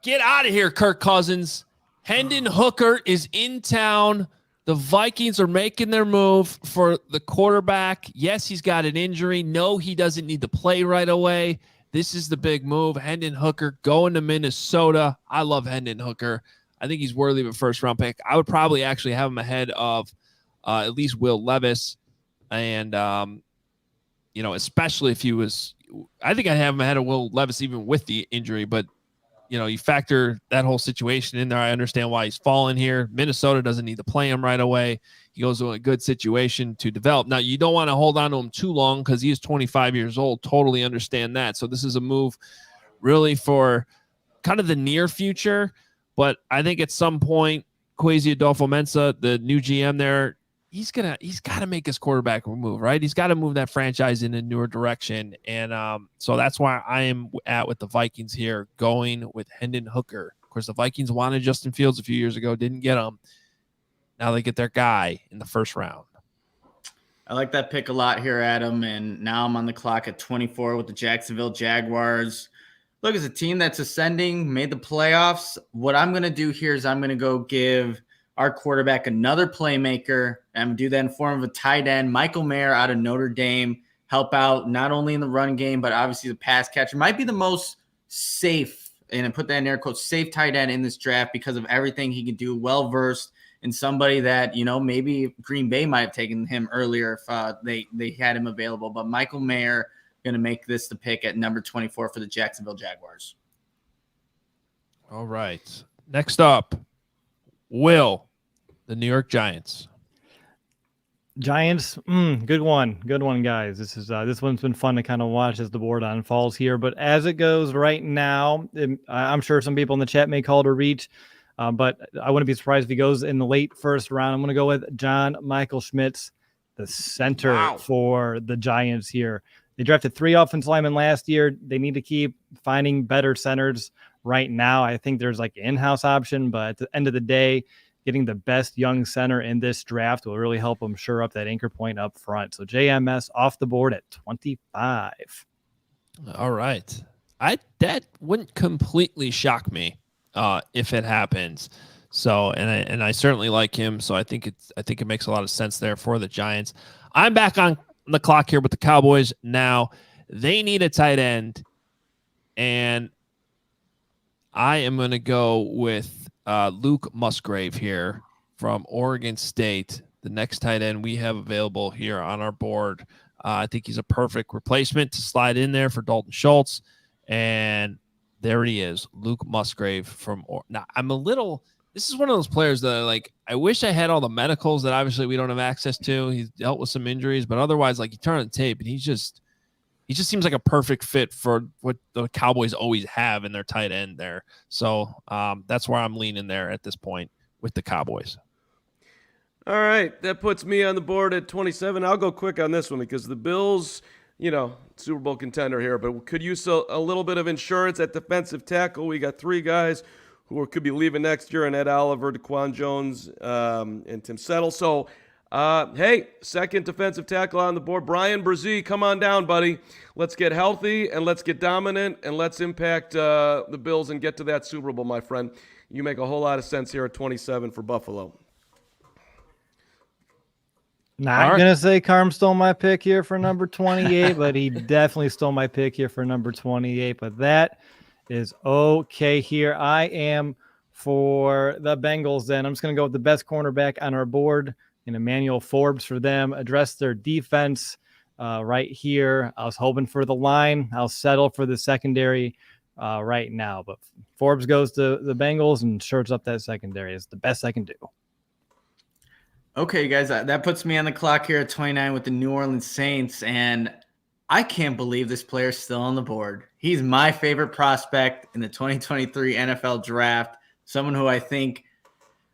Get out of here, Kirk Cousins. Hendon Hooker is in town. The Vikings are making their move for the quarterback. Yes, he's got an injury. No, he doesn't need to play right away. This is the big move. Hendon Hooker going to Minnesota. I love Hendon Hooker. I think he's worthy of a first-round pick. I would probably actually have him ahead of at least Will Levis. And, especially if he was – I think I'd have him ahead of Will Levis even with the injury. But, you factor that whole situation in there. I understand why he's fallen here. Minnesota doesn't need to play him right away. He goes to a good situation to develop. Now, you don't want to hold on to him too long because he is 25 years old. Totally understand that. So this is a move really for kind of the near future. But I think at some point, Kwesi Adolfo-Mensah, the new GM there, he's got to make his quarterback move, right? He's got to move that franchise in a newer direction. And so that's why I am with the Vikings here, going with Hendon Hooker. Of course, the Vikings wanted Justin Fields a few years ago, didn't get him. Now they get their guy in the first round. I like that pick a lot here, Adam. And now I'm on the clock at 24 with the Jacksonville Jaguars. Look, it's a team that's ascending, made the playoffs. What I'm going to do here is I'm going to go give our quarterback another playmaker. I'm going to do that in form of a tight end. Michael Mayer out of Notre Dame, help out not only in the run game, but obviously the pass catcher. Might be the most safe, and I put that in air quotes, safe tight end in this draft because of everything he can do, well-versed, and somebody that, maybe Green Bay might have taken him earlier if they had him available. But Michael Mayer going to make this the pick at number 24 for the Jacksonville Jaguars. All right. Next up, Will, the New York Giants. Giants, good one, guys. This one's been fun to kind of watch as the board unfolds here. But as it goes right now, I'm sure some people in the chat may call it a reach, but I wouldn't be surprised if he goes in the late first round. I'm going to go with John Michael Schmitz, the center for the Giants here. They drafted 3 offensive linemen last year. They need to keep finding better centers right now. I think there's like an in-house option, but at the end of the day, getting the best young center in this draft will really help them shore up that anchor point up front. So JMS off the board at 25. All right. That wouldn't completely shock me if it happens. So, and I certainly like him. So I think it makes a lot of sense there for the Giants. I'm back on the clock here with the Cowboys now. They need a tight end, and I am going to go with Luke Musgrave here from Oregon State, the next tight end we have available here on our board. I think he's a perfect replacement to slide in there for Dalton Schultz. And there he is, Luke Musgrave from now. This is one of those players that I wish I had all the medicals that obviously we don't have access to. He's dealt with some injuries, but otherwise, you turn on the tape and he just seems like a perfect fit for what the Cowboys always have in their tight end there. So that's where I'm leaning there at this point with the Cowboys. All right, that puts me on the board at 27. I'll go quick on this one because the Bills, Super Bowl contender here, but could use a little bit of insurance at defensive tackle. We got 3 guys who could be leaving next year, and Ed Oliver, DeQuan Jones, and Tim Settle. So, hey, second defensive tackle on the board. Brian Brzee, come on down, buddy. Let's get healthy, and let's get dominant, and let's impact the Bills and get to that Super Bowl, my friend. You make a whole lot of sense here at 27 for Buffalo. Not going to say Carm stole my pick here for number 28, but he definitely stole my pick here for number 28. But that is okay here. I am for the Bengals then. I'm just going to go with the best cornerback on our board in Emmanuel Forbes for them. Address their defense right here. I was hoping for the line. I'll settle for the secondary right now. But Forbes goes to the Bengals and shorts up that secondary. It's the best I can do. Okay, guys, that puts me on the clock here at 29 with the New Orleans Saints, and I can't believe this player's still on the board. He's my favorite prospect in the 2023 NFL Draft, someone who I think,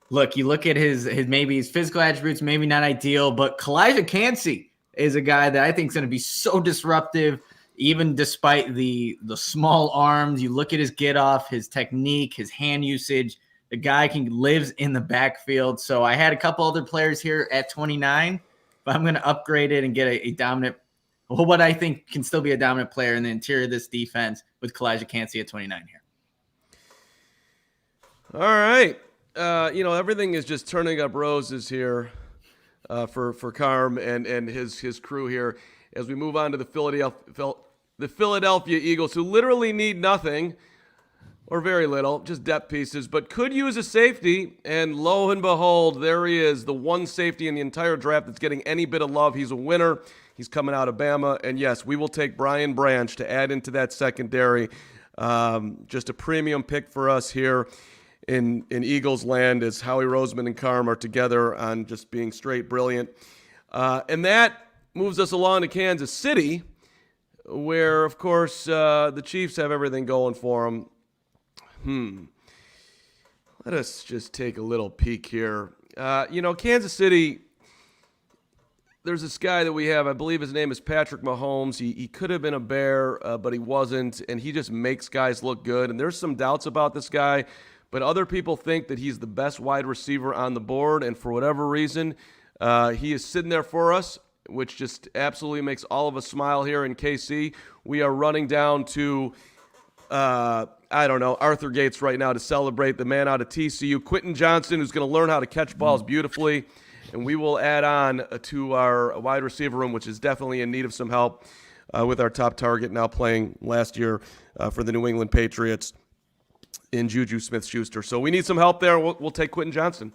look, you look at his maybe his physical attributes, maybe not ideal, but Calijah Kancey is a guy that I think is going to be so disruptive, even despite the small arms. You look at his get off, his technique, his hand usage. The guy lives in the backfield. So I had a couple other players here at 29, but I'm going to upgrade it and get a dominant, what I think can still be a dominant player in the interior of this defense with Calijah Kancey at 29 here. All right. Everything is just turning up roses here for Carm and his crew here as we move on to the Philadelphia Eagles, who literally need nothing. Or very little, just depth pieces, but could use a safety. And lo and behold, there he is, the one safety in the entire draft that's getting any bit of love. He's a winner. He's coming out of Bama. And yes, we will take Brian Branch to add into that secondary. Just a premium pick for us here in Eagles land, as Howie Roseman and Carm are together on just being straight brilliant. And that moves us along to Kansas City, where, of course, the Chiefs have everything going for them. Let us just take a little peek here. Kansas City, there's this guy that we have, I believe his name is Patrick Mahomes. He could have been a Bear, but he wasn't, and he just makes guys look good. And there's some doubts about this guy, but other people think that he's the best wide receiver on the board, and for whatever reason, he is sitting there for us, which just absolutely makes all of us smile here in KC. We are running down to Arthur Gates right now to celebrate the man out of TCU, Quentin Johnson, who's going to learn how to catch balls beautifully. And we will add on to our wide receiver room, which is definitely in need of some help with our top target now playing last year for the New England Patriots in Juju Smith-Schuster. So we need some help there. We'll take Quentin Johnson.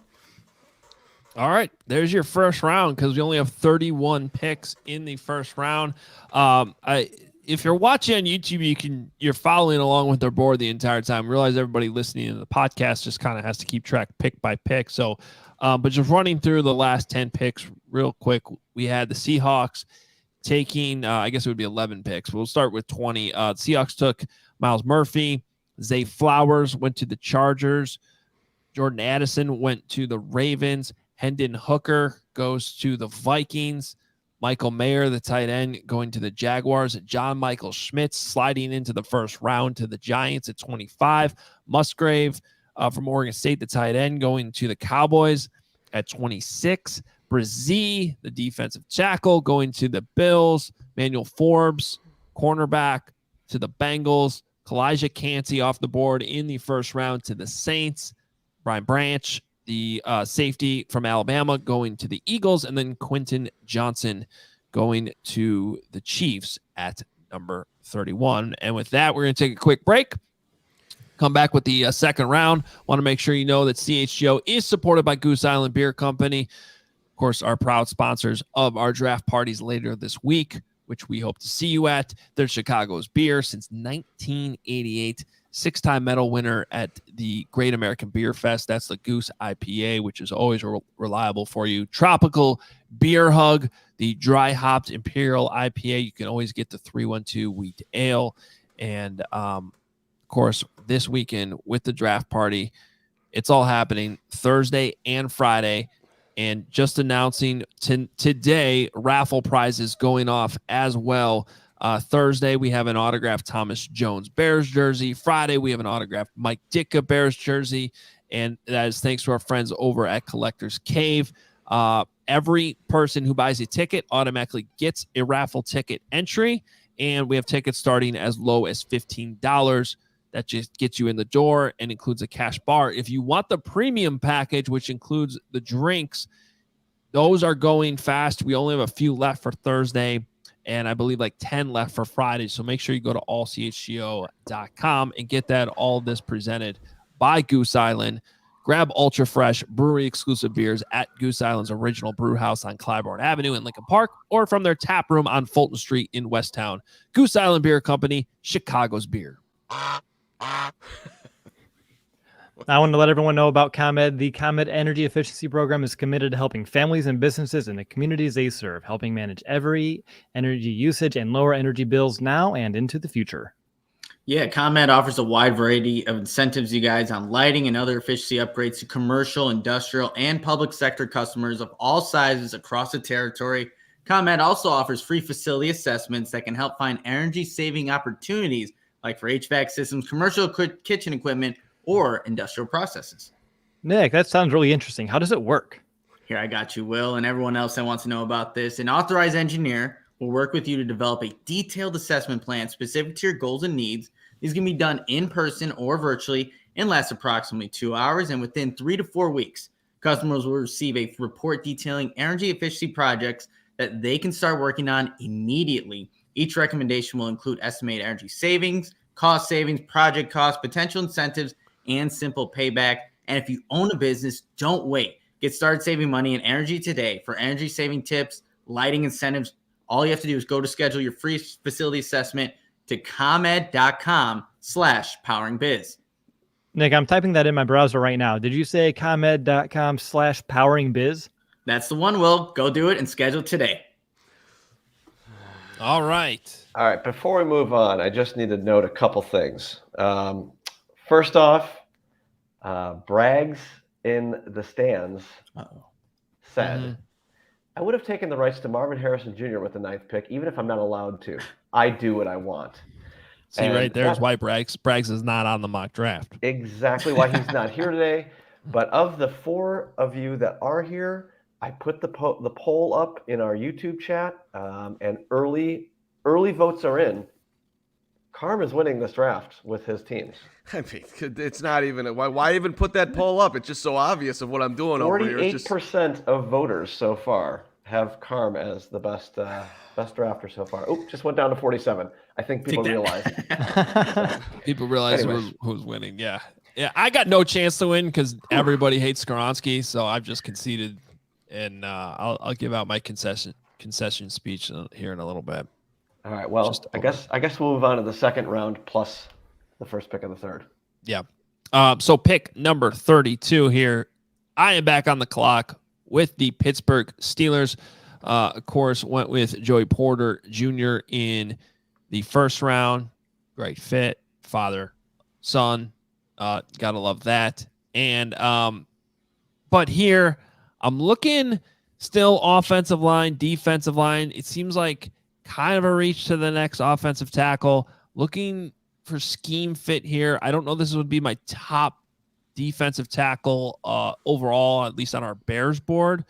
All right, there's your first round because we only have 31 picks in the first round. If you're watching on YouTube, you're following along with our board the entire time. Realize everybody listening to the podcast just kind of has to keep track pick by pick. So, but just running through the last 10 picks real quick, we had the Seahawks taking, I guess it would be 11 picks. We'll start with 20. Seahawks took Miles Murphy. Zay Flowers went to the Chargers. Jordan Addison went to the Ravens. Hendon Hooker goes to the Vikings. Michael Mayer, the tight end, going to the Jaguars. John Michael Schmitz sliding into the first round to the Giants at 25. Musgrave from Oregon State, the tight end, going to the Cowboys at 26. Brzee, the defensive tackle, going to the Bills. Emmanuel Forbes, cornerback, to the Bengals. Calijah Kancey off the board in the first round to the Saints. Brian Branch, the safety from Alabama, going to the Eagles, and then Quentin Johnson going to the Chiefs at number 31. And with that, we're going to take a quick break. Come back with the second round. Want to make sure you know that CHGO is supported by Goose Island Beer Company. Of course, our proud sponsors of our draft parties later this week, which we hope to see you at. They're Chicago's beer since 1988. Six-time medal winner at the Great American Beer Fest. That's the Goose IPA, which is always reliable for you. Tropical Beer Hug, the dry-hopped Imperial IPA. You can always get the 312 wheat ale. And, of course, this weekend with the draft party, it's all happening Thursday and Friday. And just announcing today, raffle prizes going off as well. Thursday, we have an autographed Thomas Jones Bears jersey. Friday, we have an autographed Mike Ditka Bears jersey. And that is thanks to our friends over at Collector's Cave. Every person who buys a ticket automatically gets a raffle ticket entry. And we have tickets starting as low as $15. That just gets you in the door and includes a cash bar. If you want the premium package, which includes the drinks, those are going fast. We only have a few left for Thursday, and I believe like 10 left for Friday. So make sure you go to allchgo.com and get that. All of this presented by Goose Island. Grab ultra fresh brewery exclusive beers at Goose Island's original brew house on Clybourne Avenue in Lincoln Park, or from their tap room on Fulton Street in Westtown. Goose Island Beer Company, Chicago's beer. I want to let everyone know about ComEd. The ComEd Energy Efficiency Program is committed to helping families and businesses in the communities they serve, helping manage every energy usage and lower energy bills now and into the future. Yeah, ComEd offers a wide variety of incentives, you guys, on lighting and other efficiency upgrades to commercial, industrial, and public sector customers of all sizes across the territory. ComEd also offers free facility assessments that can help find energy-saving opportunities, like for HVAC systems, commercial kitchen equipment, or industrial processes. Nick, that sounds really interesting. How does it work? Here, I got you, Will, and everyone else that wants to know about this. An authorized engineer will work with you to develop a detailed assessment plan specific to your goals and needs. These can be done in person or virtually and last approximately 2 hours. And within 3 to 4 weeks, customers will receive a report detailing energy efficiency projects that they can start working on immediately. Each recommendation will include estimated energy savings, cost savings, project costs, potential incentives, and simple payback. And if you own a business, don't wait. Get started saving money and energy today. For energy saving tips, lighting incentives, all you have to do is go to schedule your free facility assessment to comed.com/poweringbiz. Nick, I'm typing that in my browser right now. Did you say comed.com/poweringbiz? That's the one, Will. Go do it and schedule today. All right. All right, before we move on, I just need to note a couple things. First off, Braggs in the stands said, I would have taken the rights to Marvin Harrison Jr. with the 9th pick, even if I'm not allowed to. I do what I want. See, and right there's why Braggs is not on the mock draft. Exactly why he's not here today. But of the 4 of you that are here, I put the poll up in our YouTube chat, and early votes are in. Carm is winning this draft with his teams. I mean, it's not even why even put that poll up? It's just so obvious of what I'm doing over here. 48% of voters so far have Carm as the best drafter so far. Oh, just went down to 47. I think people realize. People realize who's winning. Yeah. I got no chance to win because everybody hates Skoronski, so I've just conceded, and I'll give out my concession speech here in a little bit. All right. Well, I guess we'll move on to the second round plus the first pick of the third. Yeah. So pick number 32 here. I am back on the clock with the Pittsburgh Steelers. Of course, went with Joey Porter Jr. in the first round. Great fit. Father, son. Gotta love that. And but here I'm looking still offensive line, defensive line. It seems like kind of a reach to the next offensive tackle. Looking for scheme fit here. I don't know this would be my top defensive tackle overall, at least on our Bears board.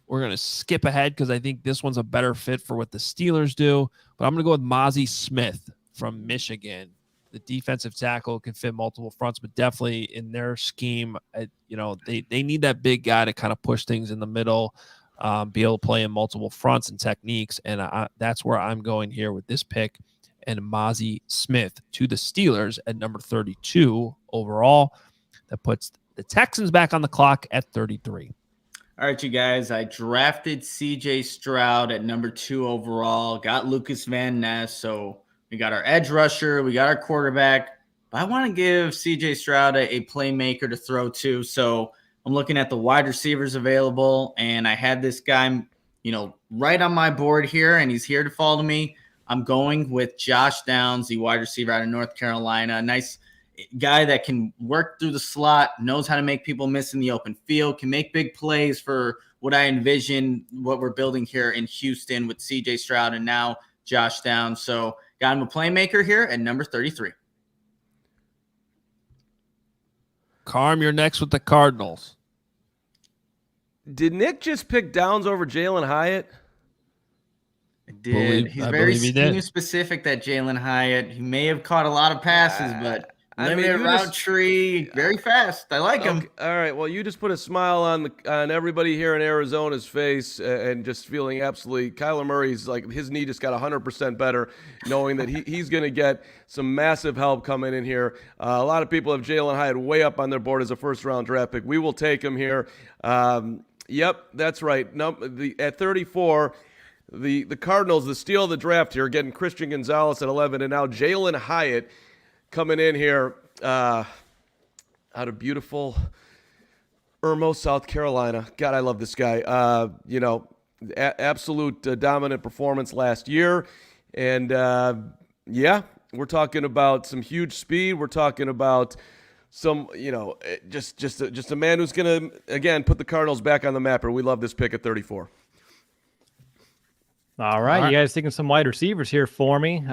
We're going to skip ahead because I think this one's a better fit for what the Steelers do. But I'm going to go with Mozzie Smith from Michigan. The defensive tackle can fit multiple fronts, but definitely in their scheme, they need that big guy to kind of push things in the middle, be able to play in multiple fronts and techniques. And that's where I'm going here with this pick. And Mozzie Smith to the Steelers at number 32 overall. That puts the Texans back on the clock at 33. All right, you guys. I drafted C.J. Stroud at number 2 overall. Got Lucas Van Ness. So we got our edge rusher. We got our quarterback. But I want to give C.J. Stroud a playmaker to throw to. So I'm looking at the wide receivers available. And I had this guy, right on my board here. And he's here to follow me. I'm going with Josh Downs, the wide receiver out of North Carolina. A nice guy that can work through the slot, knows how to make people miss in the open field, can make big plays for what I envision, what we're building here in Houston with C.J. Stroud and now Josh Downs. So got him a playmaker here at number 33. Carm, you're next with the Cardinals. Did Nick just pick Downs over Jalen Hyatt? I did. He's very scheme specific, that Jalen Hyatt. He may have caught a lot of passes, but Limited route tree, very fast. I like him. All right. Well, you just put a smile on everybody here in Arizona's face, and just feeling absolutely. Kyler Murray's like his knee just got 100% better, knowing that he's going to get some massive help coming in here. A lot of people have Jalen Hyatt way up on their board as a first-round draft pick. We will take him here. Yep, that's right. At 34. The Cardinals, the steal of the draft here, getting Christian Gonzalez at 11, and now Jalen Hyatt coming in here out of beautiful Irmo, South Carolina. God, I love this guy. Absolute dominant performance last year. And, we're talking about some huge speed. We're talking about some, just a man who's going to, again, put the Cardinals back on the map. We love this pick at 34. All right, you guys taking some wide receivers here for me.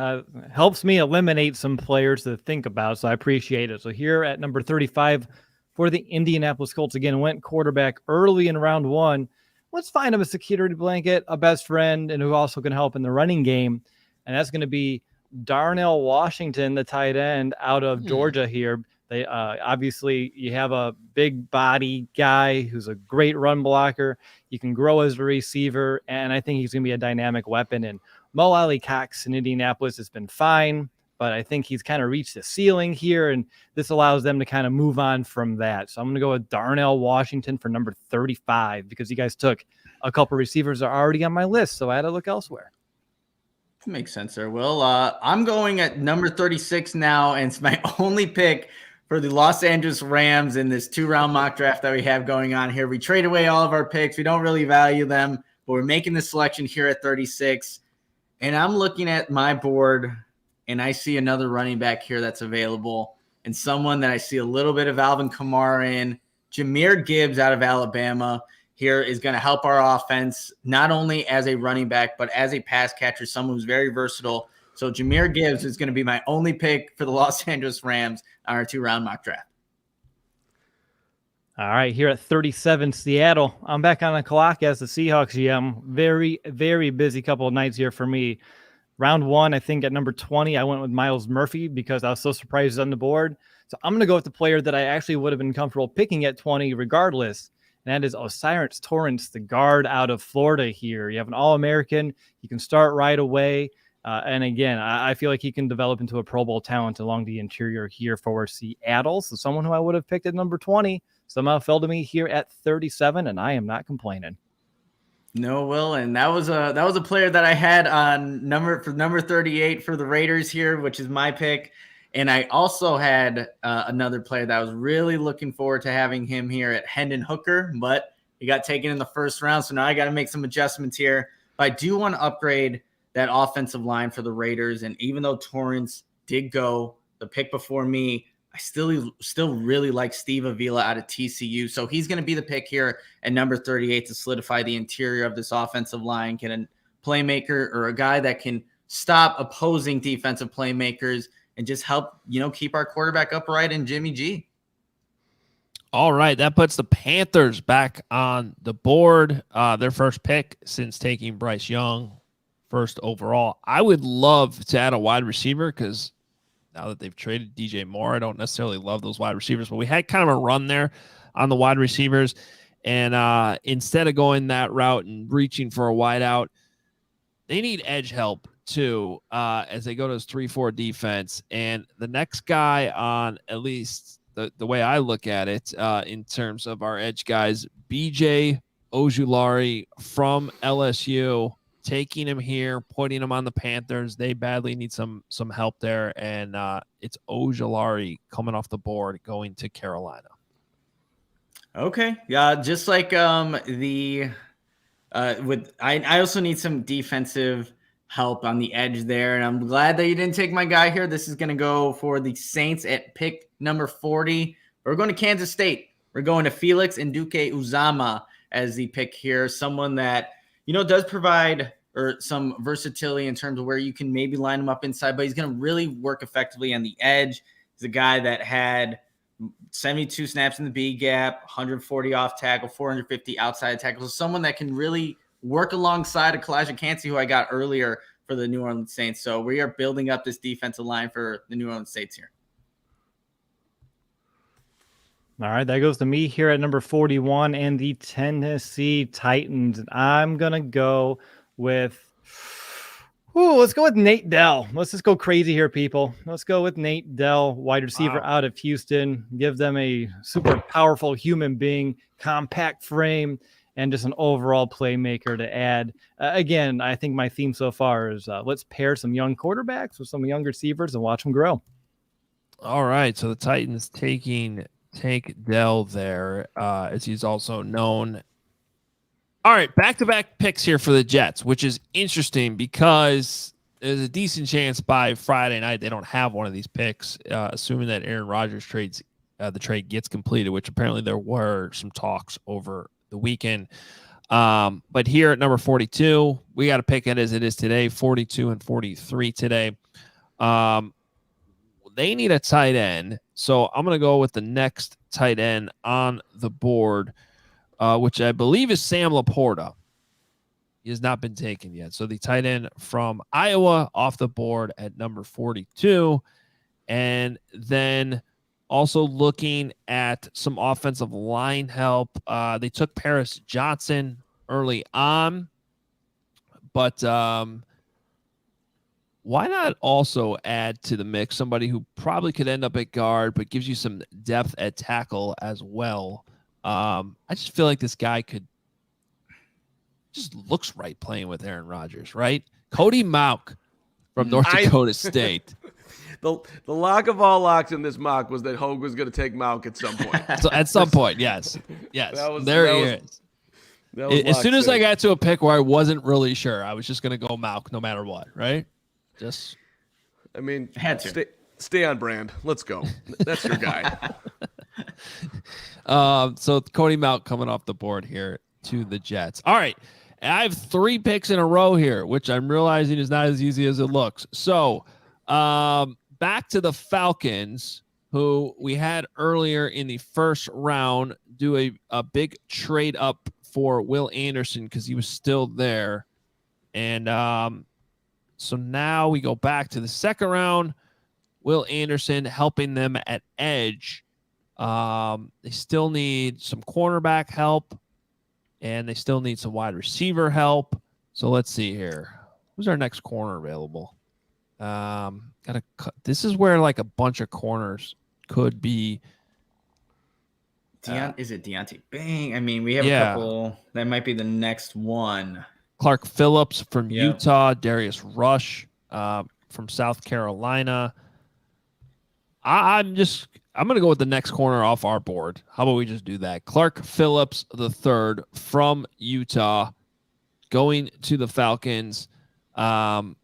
Helps me eliminate some players to think about, so I appreciate it. So here at number 35 for the Indianapolis Colts, again, went quarterback early in round 1. Let's find him a security blanket, a best friend, and who also can help in the running game, and that's going to be Darnell Washington, the tight end out of Georgia here. They obviously, you have a big body guy who's a great run blocker. You can grow as a receiver, and I think he's going to be a dynamic weapon. And Mo Alley Cox in Indianapolis has been fine, but I think he's kind of reached the ceiling here, and this allows them to kind of move on from that. So I'm going to go with Darnell Washington for number 35 because you guys took a couple receivers that are already on my list, so I had to look elsewhere. Makes sense there, Will. I'm going at number 36 now, and it's my only pick for the Los Angeles Rams in this 2-round mock draft that we have going on here. We trade away all of our picks. We don't really value them, but we're making this selection here at 36. And I'm looking at my board, and I see another running back here that's available, and someone that I see a little bit of Alvin Kamara in. Jahmyr Gibbs out of Alabama here is going to help our offense, not only as a running back, but as a pass catcher, someone who's very versatile. So Jahmyr Gibbs is going to be my only pick for the Los Angeles Rams on our 2-round mock draft. All right, here at 37, Seattle. I'm back on the clock as the Seahawks GM. Very, very busy couple of nights here for me. Round 1, I think at number 20, I went with Myles Murphy because I was so surprised on the board. So I'm going to go with the player that I actually would have been comfortable picking at 20 regardless, and that is O'Cyrus Torrence, the guard out of Florida here. You have an All-American. You can start right away. And again, I feel like he can develop into a Pro Bowl talent along the interior here for Seattle. So someone who I would have picked at number 20 somehow fell to me here at 37, and I am not complaining. No, Will, and that was a player that I had on number 38 for the Raiders here, which is my pick. And I also had another player that I was really looking forward to having him here at Hendon Hooker, but he got taken in the first round. So now I got to make some adjustments here. But I do want to upgrade that offensive line for the Raiders. And even though Torrance did go the pick before me, I still really like Steve Avila out of TCU. So he's going to be the pick here at number 38 to solidify the interior of this offensive line, get a playmaker or a guy that can stop opposing defensive playmakers and just help, keep our quarterback upright in Jimmy G. All right, that puts the Panthers back on the board. Their first pick since taking Bryce Young first overall. I would love to add a wide receiver because now that they've traded DJ Moore, I don't necessarily love those wide receivers, but we had kind of a run there on the wide receivers. And instead of going that route and reaching for a wide out, they need edge help too as they go to this 3-4 defense. And the next guy on, at least the way I look at it in terms of our edge guys, BJ Ojulari from LSU. Taking him here, putting him on the Panthers. They badly need some help there, and it's Ojulari coming off the board going to Carolina. Okay, yeah, just like I also need some defensive help on the edge there, and I'm glad that you didn't take my guy here. This is going to go for the Saints at pick number 40. We're going to Kansas State. We're going to Felix Ndukwe-Uzama as the pick here, someone that does provide some versatility in terms of where you can maybe line him up inside, but he's going to really work effectively on the edge. He's a guy that had 72 snaps in the B gap, 140 off tackle, 450 outside tackle. So someone that can really work alongside of Kalijah Kancey, who I got earlier for the New Orleans Saints. So we are building up this defensive line for the New Orleans Saints here. All right, that goes to me here at number 41 and the Tennessee Titans. I'm going to go with, let's go with Nate Dell. Let's just go crazy here, people. Let's go with Nate Dell, wide receiver out of Houston. Give them a super powerful human being, compact frame, and just an overall playmaker to add. Again, I think my theme so far is let's pair some young quarterbacks with some young receivers and watch them grow. All right, so the Titans taking Tank Dell there, as he's also known. All right, back-to-back picks here for the Jets, which is interesting because there's a decent chance by Friday night they don't have one of these picks, assuming that Aaron Rodgers the trade gets completed, which apparently there were some talks over the weekend. But here at number 42, we got to pick it as it is today, 42 and 43 today. They need a tight end, so I'm going to go with the next tight end on the board, which I believe is Sam Laporta. He has not been taken yet. So the tight end from Iowa off the board at number 42. And then also looking at some offensive line help. They took Paris Johnson early on, but why not also add to the mix somebody who probably could end up at guard, but gives you some depth at tackle as well? I just feel like this guy just looks right playing with Aaron Rodgers, right? Cody Mauch from North Dakota State. The lock of all locks in this mock was that Hoge was going to take Mauch at some point. So at some point, yes. There he is. As soon as I got to a pick where I wasn't really sure, I was just going to go Mauch no matter what, right? Had to. Stay on brand. Let's go. That's your guy. So Cody Mauch coming off the board here to the Jets. All right. I have 3 picks in a row here, which I'm realizing is not as easy as it looks. So back to the Falcons, who we had earlier in the first round do a big trade up for Will Anderson because he was still there. And so now we go back to the second round. Will Anderson helping them at edge. They still need some cornerback help, and they still need some wide receiver help. So let's see here. Who's our next corner available? This is where like a bunch of corners could be. Is it Deontay Bang? I mean, we have a couple. That might be the next one. Clark Phillips from Utah, Darius Rush from South Carolina. I'm going to go with the next corner off our board. How about we just do that? Clark Phillips III from Utah going to the Falcons. Team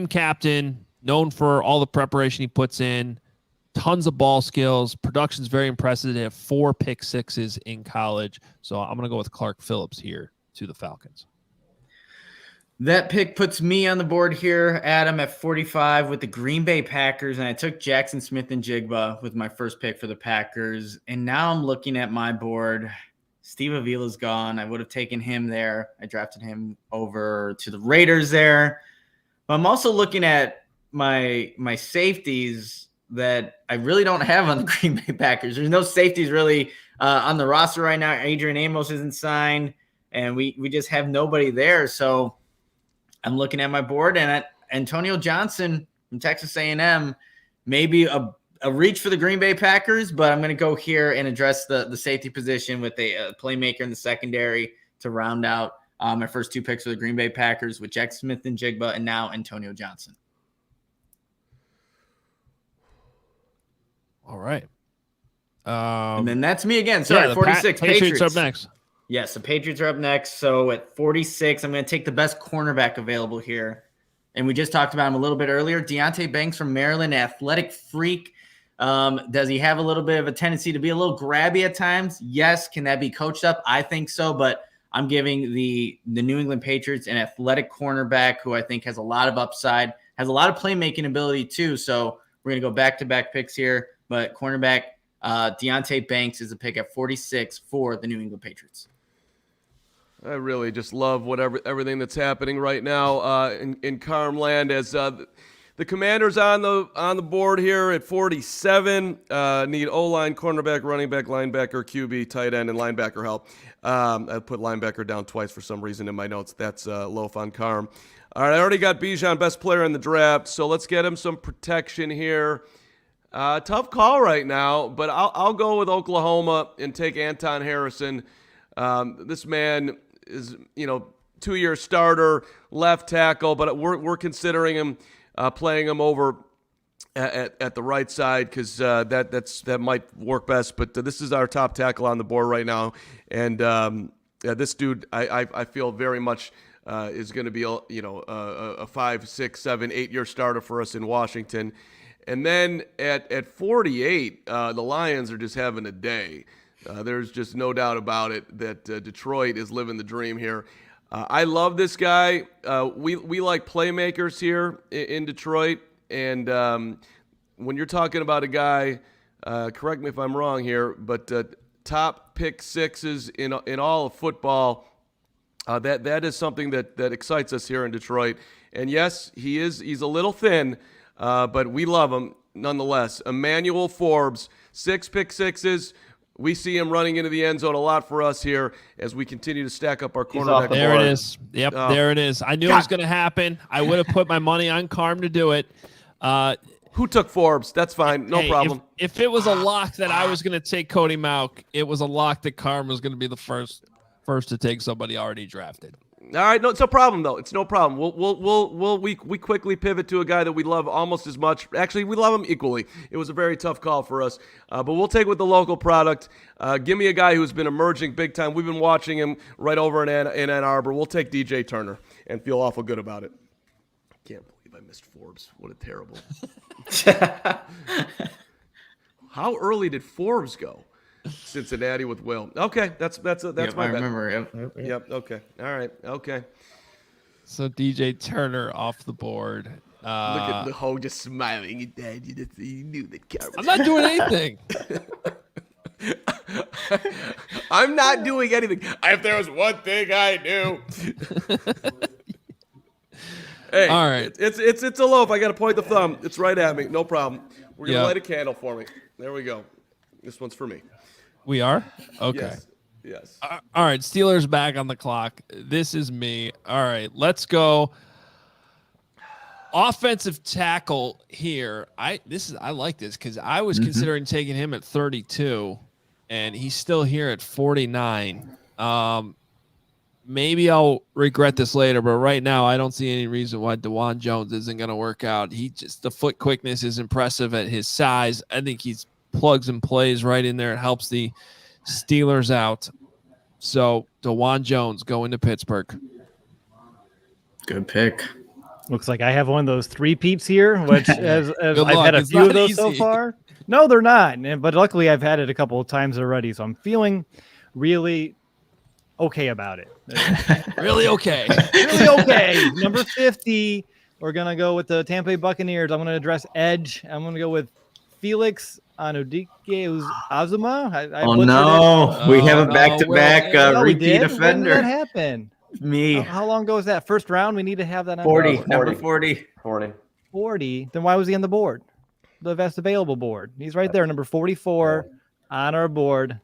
captain, known for all the preparation he puts in, tons of ball skills. Production's very impressive. They have 4 pick sixes in college. So I'm going to go with Clark Phillips here to the Falcons. That pick puts me on the board here, Adam, at 45 with the Green Bay Packers, and I took Jackson Smith-Njigba with my first pick for the Packers. And now I'm looking at my board. Steve Avila's gone. I would have taken him there. I drafted him over to the Raiders there. But I'm also looking at my safeties that I really don't have on the Green Bay Packers. There's no safeties really on the roster right now. Adrian Amos isn't signed, and we just have nobody there. So I'm looking at my board, and at Antonio Johnson from Texas A&M, maybe a reach for the Green Bay Packers, but I'm going to go here and address the safety position with a playmaker in the secondary to round out my first 2 picks for the Green Bay Packers with Jack Smith-Njigba and now Antonio Johnson. All right. And then that's me again. Sorry, 46. Patriots up next. Yes, the Patriots are up next. So at 46, I'm going to take the best cornerback available here. And we just talked about him a little bit earlier. Deontay Banks from Maryland, athletic freak. Does he have a little bit of a tendency to be a little grabby at times? Yes. Can that be coached up? I think so. But I'm giving the New England Patriots an athletic cornerback who I think has a lot of upside, has a lot of playmaking ability too. So we're going to go back-to-back picks here. But cornerback Deontay Banks is a pick at 46 for the New England Patriots. I really just love everything that's happening right now in Carm land as The Commanders on the board here at 47. Need O-line, cornerback, running back, linebacker, QB, tight end, and linebacker help. I put linebacker down twice for some reason in my notes. That's Loaf on Carm. All right, I already got Bijan, best player in the draft, so let's get him some protection here. Tough call right now, but I'll go with Oklahoma and take Anton Harrison. This man is, 2-year starter, left tackle, but we're considering him playing him over at the right side because that might work best. But this is our top tackle on the board right now, and this dude I feel very much is going to be a 5, 6, 7, 8-year starter for us in Washington. And then at 48, the Lions are just having a day. There's just no doubt about it that Detroit is living the dream here. I love this guy. We like playmakers here in Detroit. And when you're talking about a guy, correct me if I'm wrong here, but top pick sixes in all of football, that is something that excites us here in Detroit. And yes, he's a little thin, but we love him nonetheless. Emmanuel Forbes, 6 pick sixes. We see him running into the end zone a lot for us here as we continue to stack up our cornerback. There it is. Yep, there it is. I knew it was going to happen. I would have put my money on Carm to do it. Who took Forbes? That's fine. No problem. If it was a lock that I was going to take Cody Mauch, it was a lock that Carm was going to be the first to take somebody already drafted. All right, no, it's no problem though. It's no problem. We quickly pivot to a guy that we love almost as much. Actually, we love him equally. It was a very tough call for us, but we'll take with the local product. Give me a guy who's been emerging big time. We've been watching him right over in Ann Arbor. We'll take DJ Turner and feel awful good about it. Can't believe I missed Forbes. What a terrible. How early did Forbes go? Cincinnati with Will. Okay, that's my bet. I remember. Yep. Okay. All right. Okay. So DJ Turner off the board. Look at the Hoge just smiling at that. You knew that. I'm not doing anything. I'm not doing anything. If there was one thing I knew. Hey, all right. It's a loaf. I got to point the thumb. It's right at me. No problem. We're gonna Yep. light a candle for me. There we go. This one's for me. We are? Okay. Yes. All right. Steelers back on the clock. This is me. All right. Let's go. Offensive tackle here. I like this because I was considering taking him at 32, and he's still here at 49. Maybe I'll regret this later, but right now I don't see any reason why DeJuan Jones isn't going to work out. The foot quickness is impressive at his size. I think he's plugs and plays right in there. It helps the Steelers out. So DeJuan Jones going to Pittsburgh. Good pick. Looks like I have one of those 3 peeps here, which as I've luck. had a It's few of not those so easy. far. No, they're not. But luckily I've had it a couple of times already, so I'm feeling really okay about it. Really okay. Really okay. Number 50, we're going to go with the Tampa Bay Buccaneers. I'm going to address edge. I'm going to go with Felix Anudike Azuma. Oh, no. We have a back-to-back repeat When did offender. that happen? Me. How long ago was that? First round? We need to have that on 40. board. Number 40. 40. Then why was he on the board? The best available board. He's right there, number 44 on our board.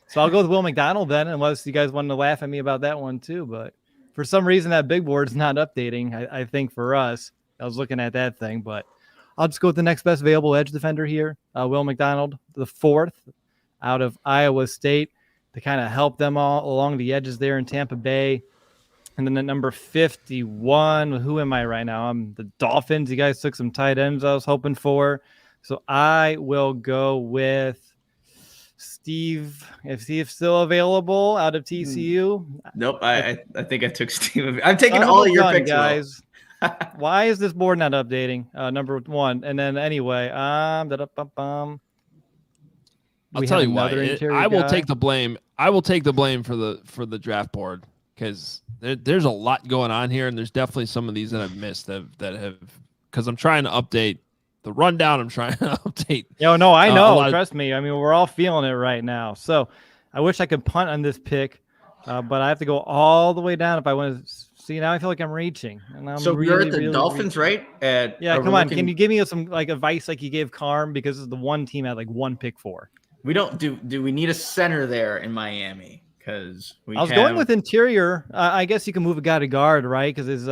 So I'll go with Will McDonald then, unless you guys wanted to laugh at me about that one too. But for some reason, that big board's not updating. I think for us, I was looking at that thing, but I'll just go with the next best available edge defender here, Will McDonald, the 4th out of Iowa State, to kind of help them all along the edges there in Tampa Bay. And then at number 51, who am I right now? I'm the Dolphins. You guys took some tight ends I was hoping for. So I will go with Steve, if he's still available, out of TCU. Nope, I think I took Steve. I'm taking all of your picks, guys. Why is this board not updating? Number 1. And then anyway, I'll tell you what. I will take the blame. I will take the blame for the draft board because there's a lot going on here, and there's definitely some of these that I've missed that have because I'm trying to update the rundown. I'm trying to update. No, I know. Trust me. I mean, we're all feeling it right now. So I wish I could punt on this pick, but I have to go all the way down if I want to See, now I feel like I'm reaching, and I'm So really, you're at the really Dolphins, reaching. right? Yeah, come on. Can you give me some like advice like you gave Carm, because it's the one team I had like one pick for? We don't do we need a center there in Miami? Because I was going with interior. I guess you can move a guy to guard, right? Because is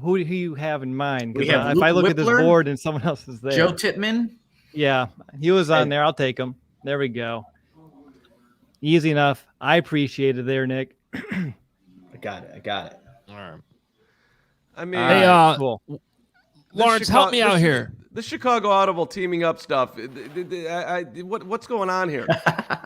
who do you have in mind? We Because have if I look Luke at this Whippler, board and someone else is there, Joe Tippmann. yeah, he was on And- there. I'll take him. There we go. Easy enough. I appreciate it there, Nick. I got it. All right. I mean, Hey, Cool. Lawrence, help me out here. The Chicago Audible teaming up stuff. What's going on here?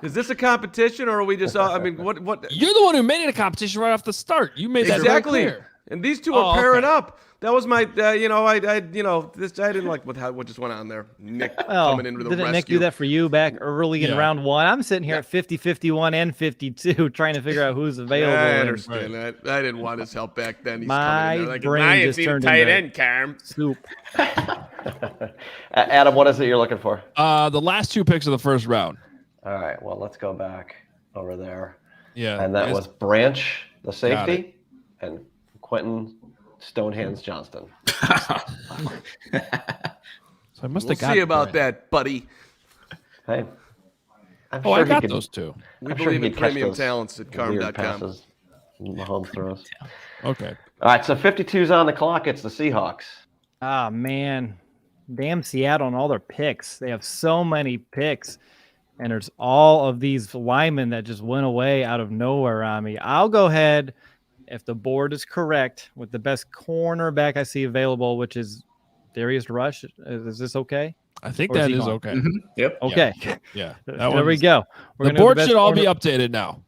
Is this a competition, or are we just? I mean, what? You're the one who made it a competition right off the start. You made that very Exactly. clear. And these two are pairing okay. up. That was my, I didn't like what just went on there. Nick coming in with a didn't rescue. Nick do that for you back early in round one? I'm sitting here at 50, 51, and 52 trying to figure out who's available. I and- understand that. I didn't want his help back then. He's My coming in there like, brain "I ain't just seen a turned tight into end, Carm." Soup. Adam, what is it you're looking for? The last two picks of the first round. All right, well, let's go back over there. Yeah. And that it's- was Branch, the Got safety, and Quentin Stonehands Johnston. So I must We'll have got see about it. that, buddy. Hey, I'm Oh, I he got could- those two. We I'm sure believe he in could catch premium those talents at weird carm.com. passes Mahomes throws. Okay. All right, so 52's on the clock. It's the Seahawks. Ah, man. Damn Seattle and all their picks. They have so many picks. And there's all of these linemen that just went away out of nowhere on me. I'll go ahead, if the board is correct, with the best cornerback I see available, which is Darius Rush. Is this okay? I think Or is that he is gone? okay. Yep. Okay. Yeah. There we go. We're The gonna go board best should all be corner- updated now.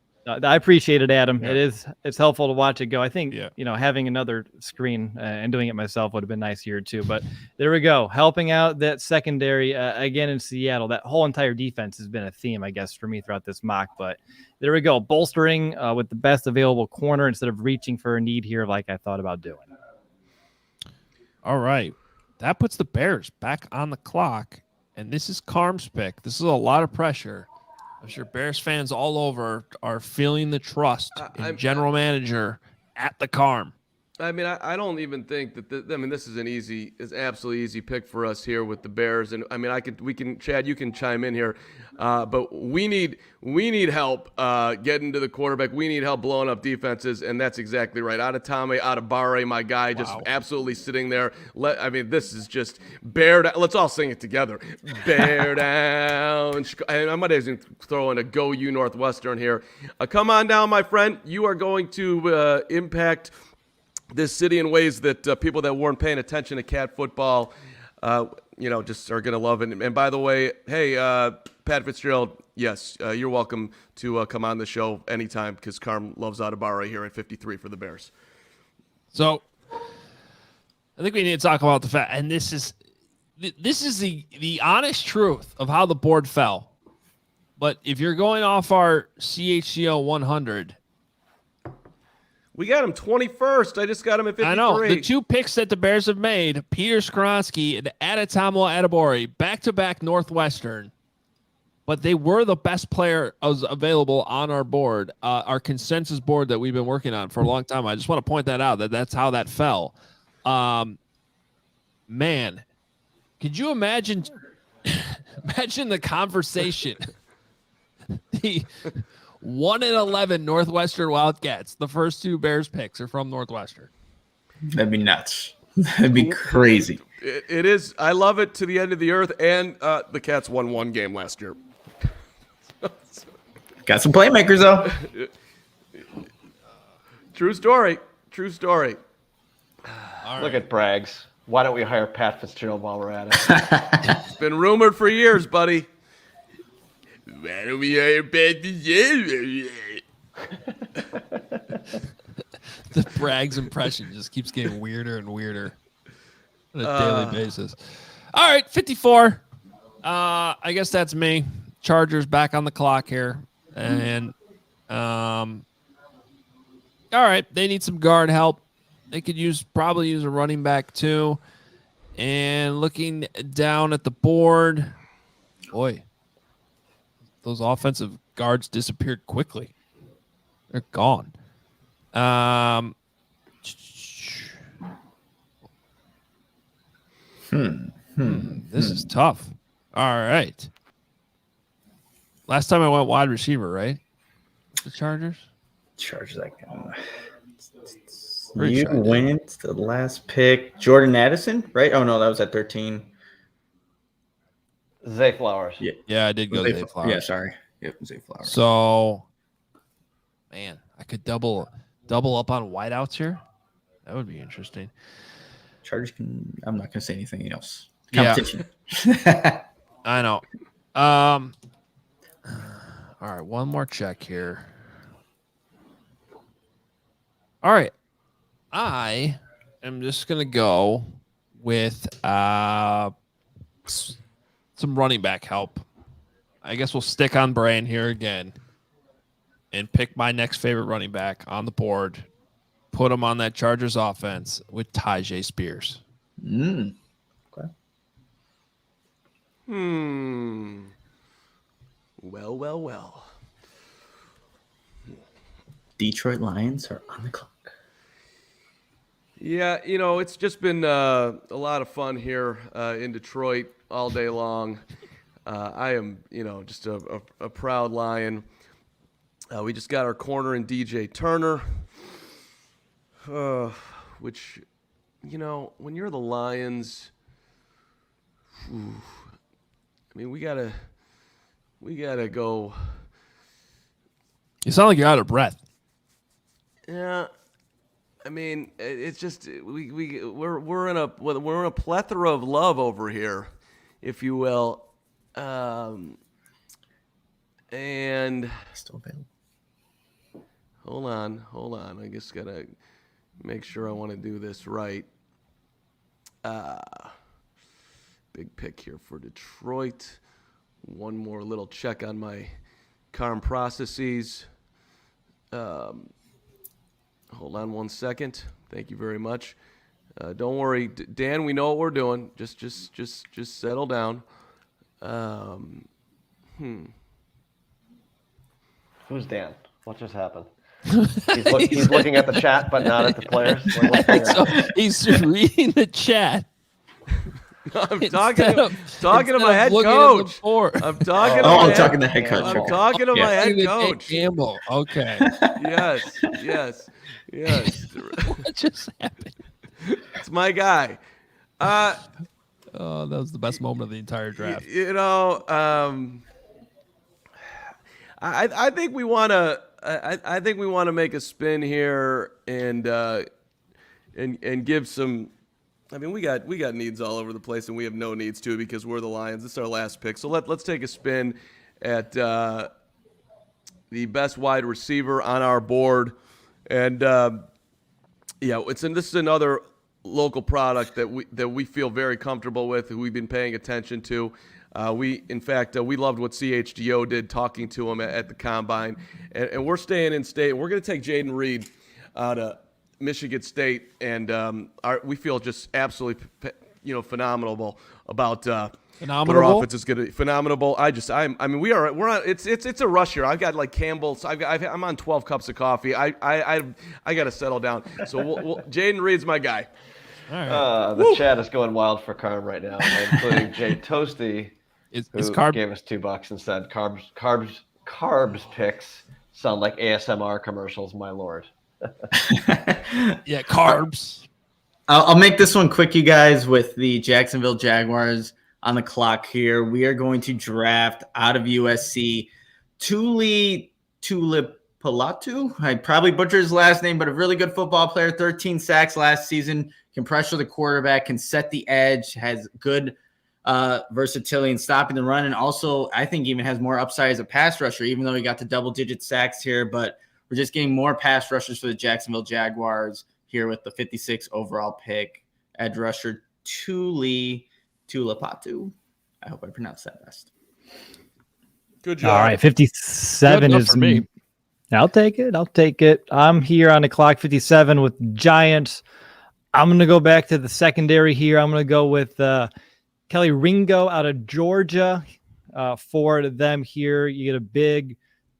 I appreciate it, Adam. Yeah. It's helpful to watch it go. I think Yeah. having another screen and doing it myself would have been nice here too. But there we go, helping out that secondary again in Seattle. That whole entire defense has been a theme, I guess, for me throughout this mock. But there we go, bolstering with the best available corner instead of reaching for a need here like I thought about doing. All right. That puts the Bears back on the clock. And this is Carm's pick. This is a lot of pressure. I'm sure Bears fans all over are feeling the trust in general manager at the Carm. I mean, I don't even think that. This is absolutely easy pick for us here with the Bears. And I mean, Chad, you can chime in here, but we need help getting to the quarterback. We need help blowing up defenses, and that's exactly right. Adatame, Adabare, my guy, just absolutely sitting there. This is just bear down. Let's all sing it together. Bear down. And I might even throw in a Go U Northwestern here. Come on down, my friend. You are going to impact this city in ways that people that weren't paying attention to cat football, just are going to love it. And by the way, hey, Pat Fitzgerald, yes, you're welcome to come on the show anytime because Carm loves Adabare here at 53 for the Bears. So I think we need to talk about the fact, and this is the honest truth of how the board fell. But if you're going off our CHGO 100, we got him 21st. I just got him at 53. I know. The two picks that the Bears have made, Peter Skronsky and Adetomo Adebawore, back-to-back Northwestern, but they were the best player available on our board, our consensus board that we've been working on for a long time. I just want to point that out, that's how that fell. Man, could you imagine the conversation? The 1-11 Northwestern Wildcats. The first two Bears picks are from Northwestern. That'd be nuts. That'd be crazy. It is. I love it to the end of the earth. And the Cats won one game last year. Got some playmakers, though. True story. True story. Look at Braggs. Why don't we hire Pat Fitzgerald while we're at it? It's been rumored for years, buddy. Why don't we hire Pat Fitzgerald? The Braggs impression just keeps getting weirder and weirder on a daily basis. All right, 54. I guess that's me. Chargers back on the clock here. And all right, they need some guard help. They could probably use a running back too. And looking down at the board, boy, those offensive guards disappeared quickly. They're gone. This is tough. All right. Last time I went wide receiver, right? The Chargers? Charge that guy. Pretty You sure I did. went the last pick. Jordan Addison, right? Oh, no, that was at 13. Zay Flowers. Yeah. Yeah, I did go Zay Flowers. Yeah, sorry. Yep, Zay Flowers. So, man, I could double up on wideouts here. That would be interesting. Chargers can. I'm not going to say anything else. Yeah. Competition. I know. All right, one more check here. All right. I am just going to go with some running back help. I guess we'll stick on brand here again and pick my next favorite running back on the board. Put him on that Chargers offense with Tyjae Spears. Okay. Well. Detroit Lions are on the clock. Yeah, it's just been a lot of fun here in Detroit all day long. I am, just a proud Lion. We just got our corner in DJ Turner, which, when you're the Lions, we gotta go. You sound like you're out of breath. Yeah. It's just we're in a plethora of love over here, if you will, and Still available. hold on. I just gotta make sure I want to do this right. Big pick here for Detroit. One more little check on my Carm processes. Hold on one second. Thank you very much. Don't worry, Dan. We know what we're doing. Just settle down. Who's Dan? What just happened? He's looking at the chat, but not at the players. Like, what's going on? So he's reading the chat. I'm talking to my head coach. I'm talking. I'm talking to head coach. I'm talking to my head coach. Gamble. Okay. Yes. What just happened? It's my guy. Oh, that was the best moment of the entire draft. I think we want to. I think we want to make a spin here and give some. We got needs all over the place, and we have no needs too because we're the Lions. This is our last pick, so let's take a spin at the best wide receiver on our board, and this is another local product that we feel very comfortable with, who we've been paying attention to. We loved what CHGO did talking to him at the combine, and we're staying in state. We're going to take Jaden Reed out of Michigan State, and we feel just absolutely, phenomenal about what our offense is going to be. Phenomenal. We are. We're on. It's a rush here. I've got like Campbell's. I'm on 12 cups of coffee. I got to settle down. So Jaden Reed's my guy. All right. The chat is going wild for Carm right now, including Jay Toasty, who gave us $2 and said carbs picks sound like ASMR commercials, my lord. Yeah, carbs. I'll make this one quick, you guys, with the Jacksonville Jaguars on the clock here. We are going to draft out of USC Tuli Tuipolatu. I probably butchered his last name, but a really good football player. 13 sacks last season. Can pressure the quarterback, can set the edge, has good versatility in stopping the run, and also I think even has more upside as a pass rusher, even though he got to double-digit sacks here. But we're just getting more pass rushers for the Jacksonville Jaguars here with the 56 overall pick. Edge rusher Tuli Tuipolatu. I hope I pronounced that best. Good job. All right, 57 is for me. I'll take it. I'm here on the clock, 57 with Giants. I'm going to go back to the secondary here. I'm going to go with Kelly Ringo out of Georgia. For them here, you get a big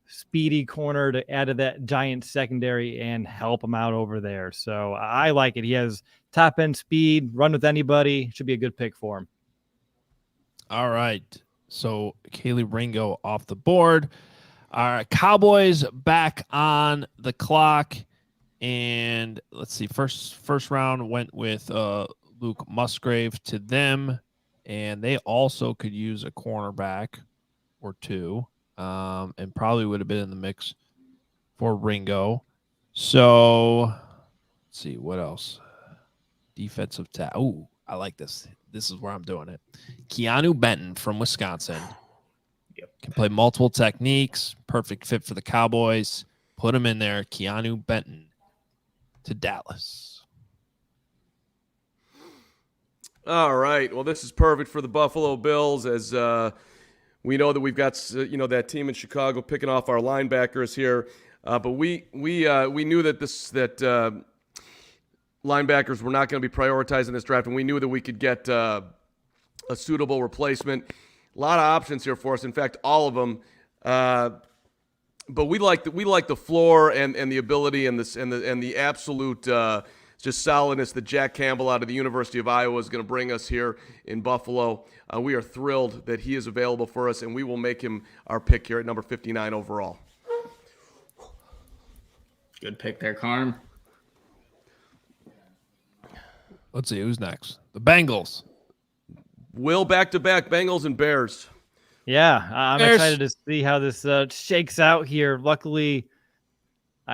speedy corner to add to that giant secondary and help him out over there. So I like it. He has top end speed, run with anybody. Should be a good pick for him. All right. So Kaylee Ringo off the board. All right. Cowboys back on the clock. And let's see. First round went with Luke Musgrave to them. And they also could use a cornerback or two. And probably would have been in the mix for Ringo. So let's see what else. Defensive tackle. Oh, I like this. This is where I'm doing it. Keanu Benton from Wisconsin. Yep. Can play multiple techniques. Perfect fit for the Cowboys. Put him in there. Keanu Benton to Dallas. All right. Well, this is perfect for the Buffalo Bills as we know that we've got that team in Chicago picking off our linebackers here, but we knew that linebackers were not going to be prioritized in this draft, and we knew that we could get a suitable replacement. A lot of options here for us. In fact, all of them. But we like the floor and the ability and the absolute just solidness that Jack Campbell out of the University of Iowa is going to bring us here in Buffalo. We are thrilled that he is available for us, and we will make him our pick here at number 59 overall. Good pick there, Carm. Let's see who's next. The Bengals. Will back-to-back Bengals and Bears. Yeah, I'm Bears. excited to see how this shakes out here. Luckily,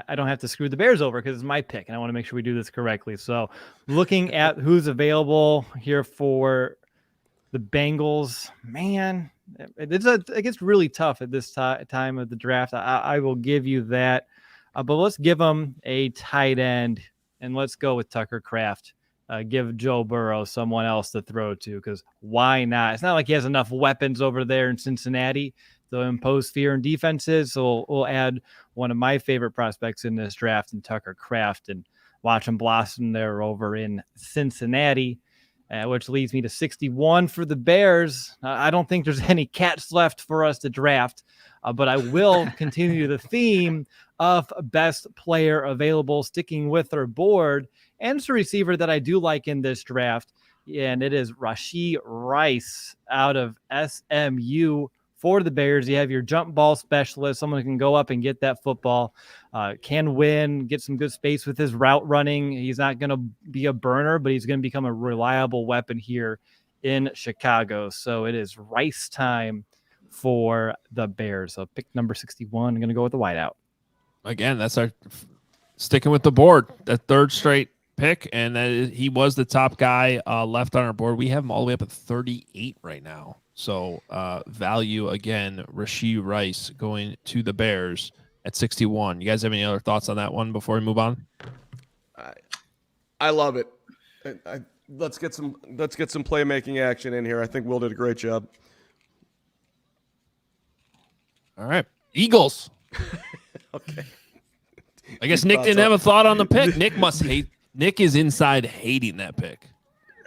I don't have to screw the Bears over because it's my pick, and I want to make sure we do this correctly. So looking at who's available here for the Bengals, man, it gets really tough at this time of the draft. I will give you that. But let's give them a tight end, and let's go with Tucker Kraft. Give Joe Burrow someone else to throw to, because why not? It's not like he has enough weapons over there in Cincinnati to impose fear in defenses. So we'll add one of my favorite prospects in this draft, in Tucker Kraft, and watch him blossom there over in Cincinnati, which leads me to 61 for the Bears. I don't think there's any cats left for us to draft, but I will continue the theme of best player available, sticking with our board. And it's a receiver that I do like in this draft, and it is Rashee Rice out of SMU for the Bears. You have your jump ball specialist, someone who can go up and get that football, can win, get some good space with his route running. He's not going to be a burner, but he's going to become a reliable weapon here in Chicago. So it is Rice time for the Bears. So pick number 61. I'm going to go with the wideout. Again, that's our sticking with the board. That third straight pick, and he was the top guy left on our board. We have him all the way up at 38 right now. So value again, Rashee Rice going to the Bears at 61. You guys have any other thoughts on that one before we move on? I love it. Let's get some playmaking action in here. I think Will did a great job. All right, Eagles. Okay. I guess Nick didn't have a thought on the pick. Nick must hate. Nick is inside hating that pick.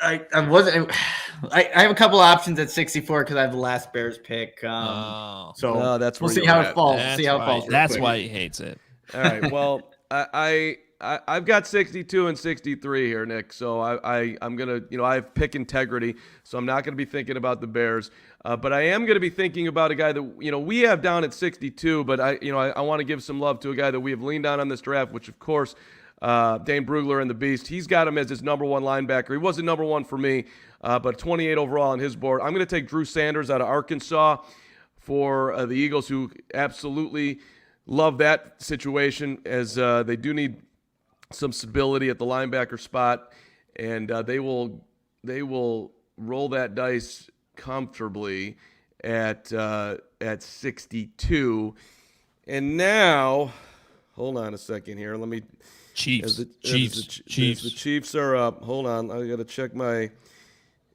I have a couple options at 64 because I have the last Bears pick. So that's we'll where see how you're it at. falls. That's See how it why- falls. real That's quick. why he hates it. All right. Well, I've got 62 and 63 here, Nick. So I'm gonna, I have pick integrity. So I'm not gonna be thinking about the Bears, but I am gonna be thinking about a guy that we have down at 62. But I want to give some love to a guy that we have leaned on this draft, which of course, Dane Brugler and the Beast. He's got him as his number one linebacker. He wasn't number one for me, but 28 overall on his board. I'm gonna take Drew Sanders out of Arkansas for the Eagles, who absolutely love that situation, as they do need some stability at the linebacker spot, and they will roll that dice comfortably at 62. And now, hold on a second here. Let me. Chiefs. The Chiefs are up. Hold on, I got to check my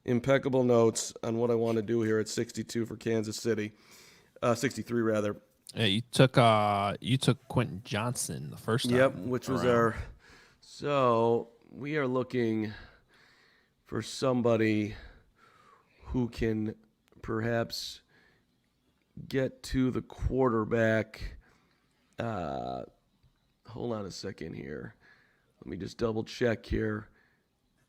impeccable notes on what I want to do here at 62 for Kansas City. 63 rather. Yeah, you took Quentin Johnson the first time. Yep, which was around. So we are looking for somebody who can perhaps get to the quarterback Hold on a second here. Let me just double check here.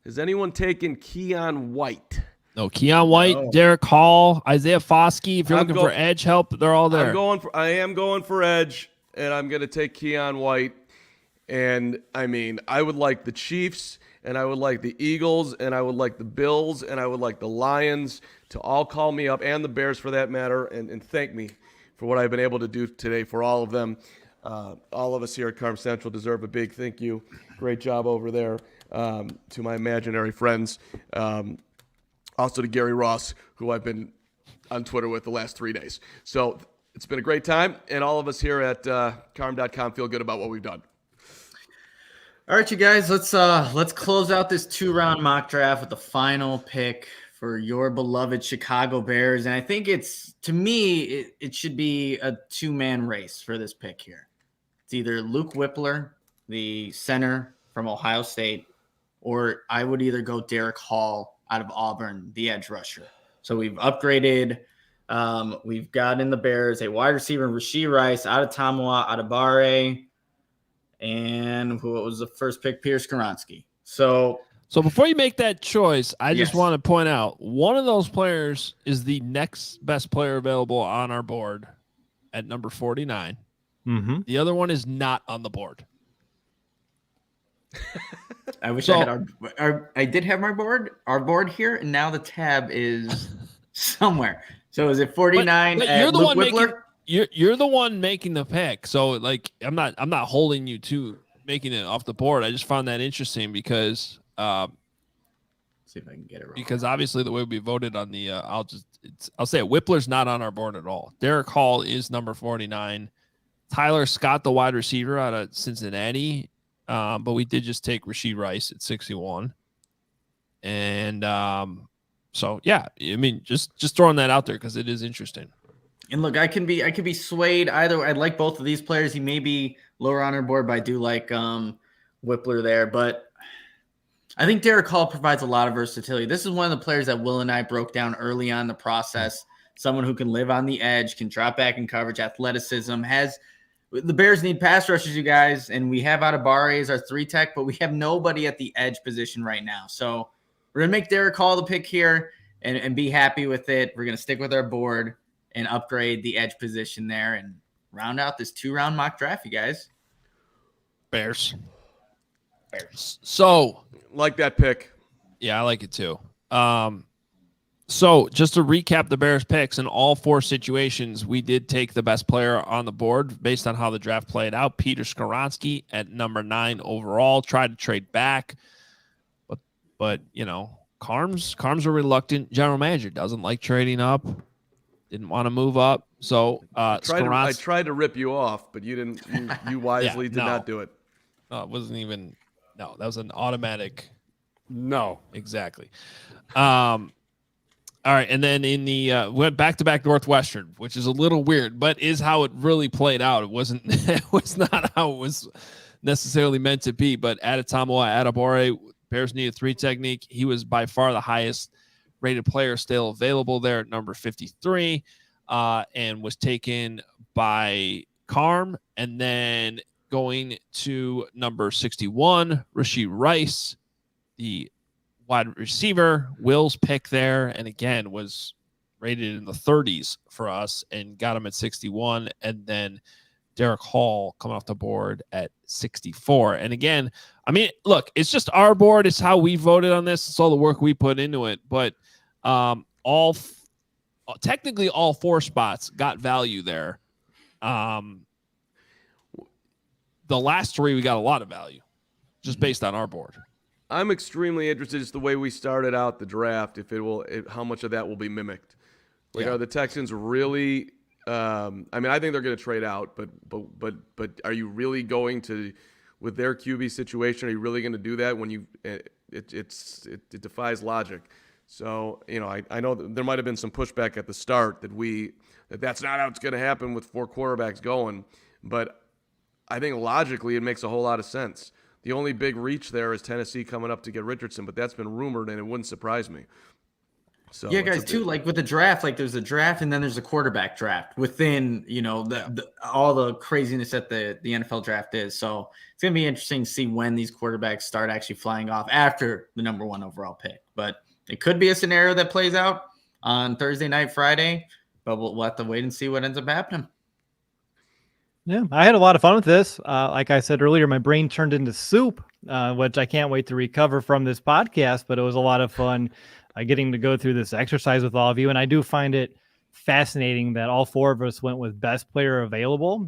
Has anyone taken Keon White? No, Keon White, No. Derek Hall, Isaiah Foskey. If you're I'm looking for edge help, they're all there. I am going for edge, and I'm going to take Keon White. And, I mean, I would like the Chiefs, and I would like the Eagles, and I would like the Bills, and I would like the Lions to all call me up, and the Bears for that matter, and thank me for what I've been able to do today for all of them. All of us here at Carm Central deserve a big thank you. Great job over there to my imaginary friends. Also to Gary Ross, who I've been on Twitter with the last 3 days. So it's been a great time, and all of us here at Carm.com feel good about what we've done. All right, you guys, let's close out this 2-round mock draft with the final pick for your beloved Chicago Bears. And I think it should be a 2-man race for this pick here. It's either Luke Whippler, the center from Ohio State, or I would either go Derek Hall out of Auburn, the edge rusher. So we've upgraded. We've got in the Bears a wide receiver, Rashee Rice, out of Tamawa, out of Barre, and who was the first pick, Pierce Karonsky. So before you make that choice, I just Yes. want to point out one of those players is the next best player available on our board at number 49. Mm-hmm. The other one is not on the board. I wish So- I had I did have our board here, and now the tab is somewhere. So is it 49? But at you're the Luke one Whippler? you're the one making the pick. So like I'm not holding you to making it off the board. I just found that interesting because See if I can get it wrong. because obviously the way we voted on the I'll say it, Whippler's not on our board at all. Derek Hall is number 49. Tyler Scott, the wide receiver out of Cincinnati. But we did just take Rashee Rice at 61. And so yeah, I mean just throwing that out there because it is interesting. And look, I can be swayed either way. I like both of these players. He may be lower on our board, but I do like Whippler there. But I think Derek Hall provides a lot of versatility. This is one of the players that Will and I broke down early on in the process. Someone who can live on the edge, can drop back in coverage, athleticism, has the Bears need pass rushers, you guys, and we have Adebawore as our 3-tech, but we have nobody at the edge position right now. So we're going to make Derek Hall the pick here and be happy with it. We're going to stick with our board and upgrade the edge position there and round out this 2-round mock draft, you guys. Bears. So Like that pick. yeah, I like it too. So just to recap the Bears picks, in all 4 situations, we did take the best player on the board based on how the draft played out. Peter Skoronski at number 9 overall, tried to trade back, but you know, Carm's a reluctant general manager, doesn't like trading up, didn't want to move up. So I tried to rip you off, but you didn't. You wisely did not do it. it wasn't even. No, that was an automatic. No. Exactly. All right, and then in the went back-to-back Northwestern, which is a little weird, but is how it really played out. It wasn't. It was not how it was necessarily meant to be. But Adetomowa Adebawore, Bears needed 3 technique. He was by far the highest rated player still available there at number 53, and was taken by Carm. And then going to number 61, Rashee Rice, the wide receiver, Will's pick there, and again was rated in the 30s for us and got him at 61. And then Derek Hall coming off the board at 64. And again, I mean, look, it's just our board. It's how we voted on this. It's all the work we put into it. But technically all 4 spots got value there. The last 3, we got a lot of value just based on our board. I'm extremely interested just the way we started out the draft. How much of that will be mimicked? Like, are the Texans really? I mean, I think they're going to trade out, but are you really going to, with their QB situation? Are you really going to do that when it defies logic? So I know that there might have been some pushback at the start that's not how it's going to happen with 4 quarterbacks going, but I think logically it makes a whole lot of sense. The only big reach there is Tennessee coming up to get Richardson, but that's been rumored, and it wouldn't surprise me. So yeah, it's a guys, bit- too, like with the draft, like there's a draft and then there's a quarterback draft within, all the craziness that the NFL draft is. So it's going to be interesting to see when these quarterbacks start actually flying off after the number 1 overall pick. But it could be a scenario that plays out on Thursday night, Friday, but we'll have to wait and see what ends up happening. Yeah, I had a lot of fun with this. Like I said earlier, my brain turned into soup, which I can't wait to recover from this podcast, but it was a lot of fun getting to go through this exercise with all of you. And I do find it fascinating that all 4 of us went with best player available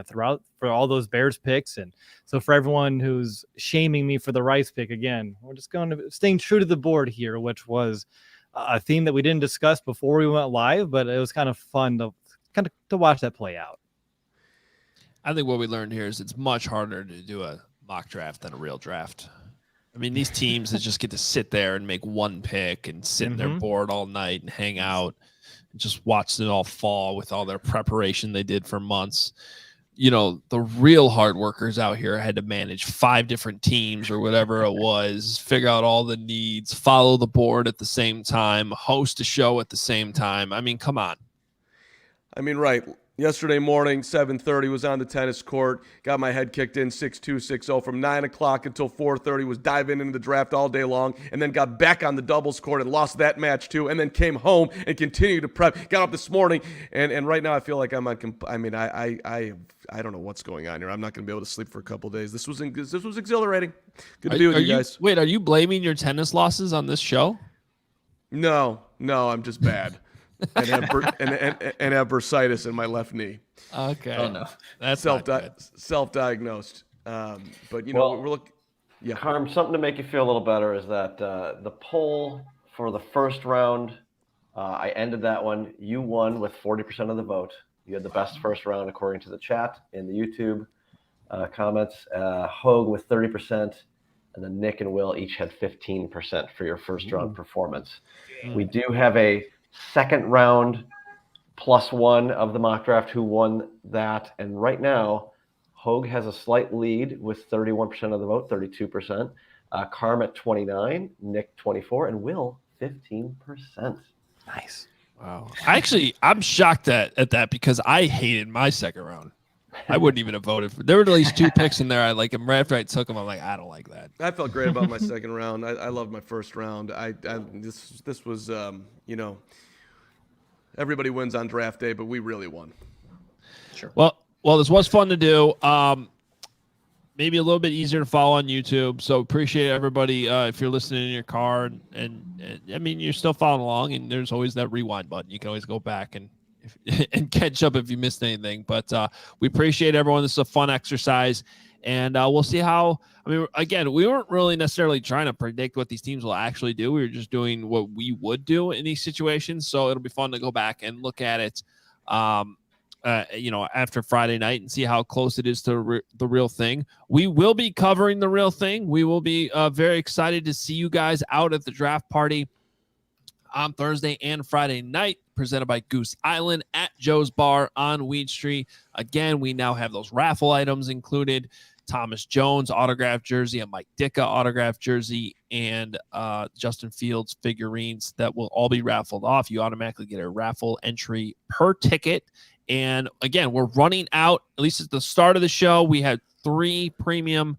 throughout for all those Bears picks. And so for everyone who's shaming me for the Rice pick, again, we're just going to staying true to the board here, which was a theme that we didn't discuss before we went live, but it was kind of fun to watch that play out. I think what we learned here is it's much harder to do a mock draft than a real draft. I mean, these teams that just get to sit there and make one pick and sit in their board all night and hang out and just watch it all fall with all their preparation they did for months. The real hard workers out here had to manage 5 different teams or whatever it was, figure out all the needs, follow the board at the same time, host a show at the same time. I mean, come on. I mean, right. Yesterday morning, 7:30, was on the tennis court, got my head kicked in 6-2, 6-0 from 9 o'clock until 4:30, was diving into the draft all day long, and then got back on the doubles court and lost that match too, and then came home and continued to prep. Got up this morning, and right now I feel like I'm on. I mean, I don't know what's going on here. I'm not going to be able to sleep for a couple of days. This was exhilarating. Good to be with you guys. Wait, are you blaming your tennis losses on this show? No, I'm just bad. and have bursitis in my left knee. Okay. Oh, no. That's self-diagnosed. But we're looking. Yeah. Carm, something to make you feel a little better is that the poll for the first round, I ended that one. You won with 40% of the vote. You had the best first round according to the chat in the YouTube comments. Hoge with 30%, and then Nick and Will each had 15% for your first round performance. We do have a second round +1 of the mock draft who won that, and right now Hoge has a slight lead with 31% of the vote, 32%. Carm at 29, Nick 24, and Will 15%. Nice. Wow. I'm shocked at that because I hated my second round. I wouldn't even have voted for. There were at least 2 picks in there. I like them right after I took them. I'm like, I don't like that. I felt great about my second round. I loved my first round. This was everybody wins on draft day, but we really won. Sure. Well, this was fun to do. Maybe a little bit easier to follow on YouTube. So appreciate everybody if you're listening in your car and I mean you're still following along, and there's always that rewind button. You can always go back and catch up if you missed anything. But we appreciate everyone. This is a fun exercise, and we'll see how. I mean, again, we weren't really necessarily trying to predict what these teams will actually do. We were just doing what we would do in these situations. So it'll be fun to go back and look at it, after Friday night and see how close it is to the real thing. We will be covering the real thing. We will be very excited to see you guys out at the draft party on Thursday and Friday night, presented by Goose Island at Joe's Bar on Weed Street. Again, we now have those raffle items included: Thomas Jones autographed jersey, a Mike Ditka autographed jersey, and Justin Fields figurines that will all be raffled off. You automatically get a raffle entry per ticket. And again, we're running out, at least at the start of the show, we had 3 premium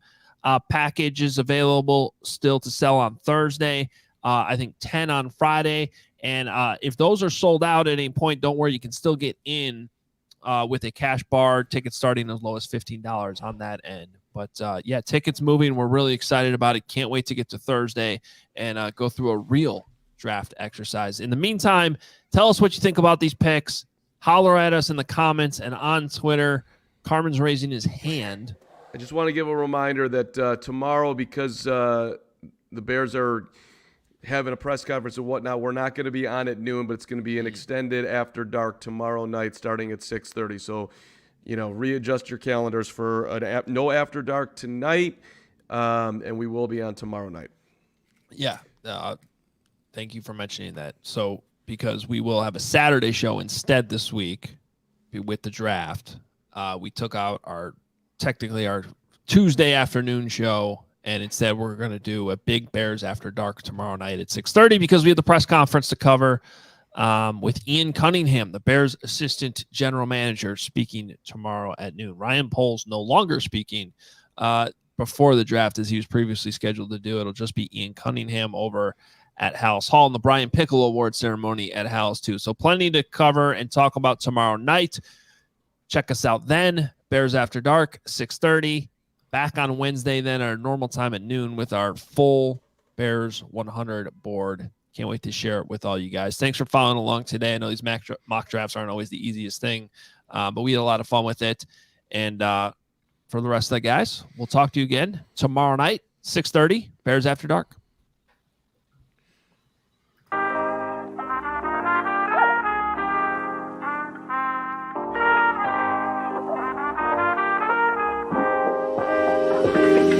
packages available still to sell on Thursday. I think 10 on Friday. And if those are sold out at any point, don't worry, you can still get in with a cash bar, tickets starting as low as $15 on that end. But yeah, tickets moving. We're really excited about it. Can't wait to get to Thursday and go through a real draft exercise. In the meantime, tell us what you think about these picks. Holler at us in the comments and on Twitter. Carmen's raising his hand. I just want to give a reminder that tomorrow, because the Bears are having a press conference and whatnot, we're not going to be on at noon, but it's going to be an extended after dark tomorrow night starting at 6:30. So, readjust your calendars for no after dark tonight, and we will be on tomorrow night. Yeah. Thank you for mentioning that. So, because we will have a Saturday show instead this week with the draft, we took out our Tuesday afternoon show And instead, we're going to do a big Bears After Dark tomorrow night at 6:30 because we have the press conference to cover with Ian Cunningham, the Bears assistant general manager, speaking tomorrow at noon. Ryan Poles no longer speaking before the draft as he was previously scheduled to do. It'll just be Ian Cunningham over at House Hall and the Brian Pickle Award ceremony at House too. So plenty to cover and talk about tomorrow night. Check us out then. Bears After Dark, 6:30. Back on Wednesday then, our normal time at noon with our full Bears 100 board. Can't wait to share it with all you guys. Thanks for following along today. I know these mock drafts aren't always the easiest thing, but we had a lot of fun with it. And for the rest of the guys, we'll talk to you again tomorrow night, 6:30, Bears After Dark.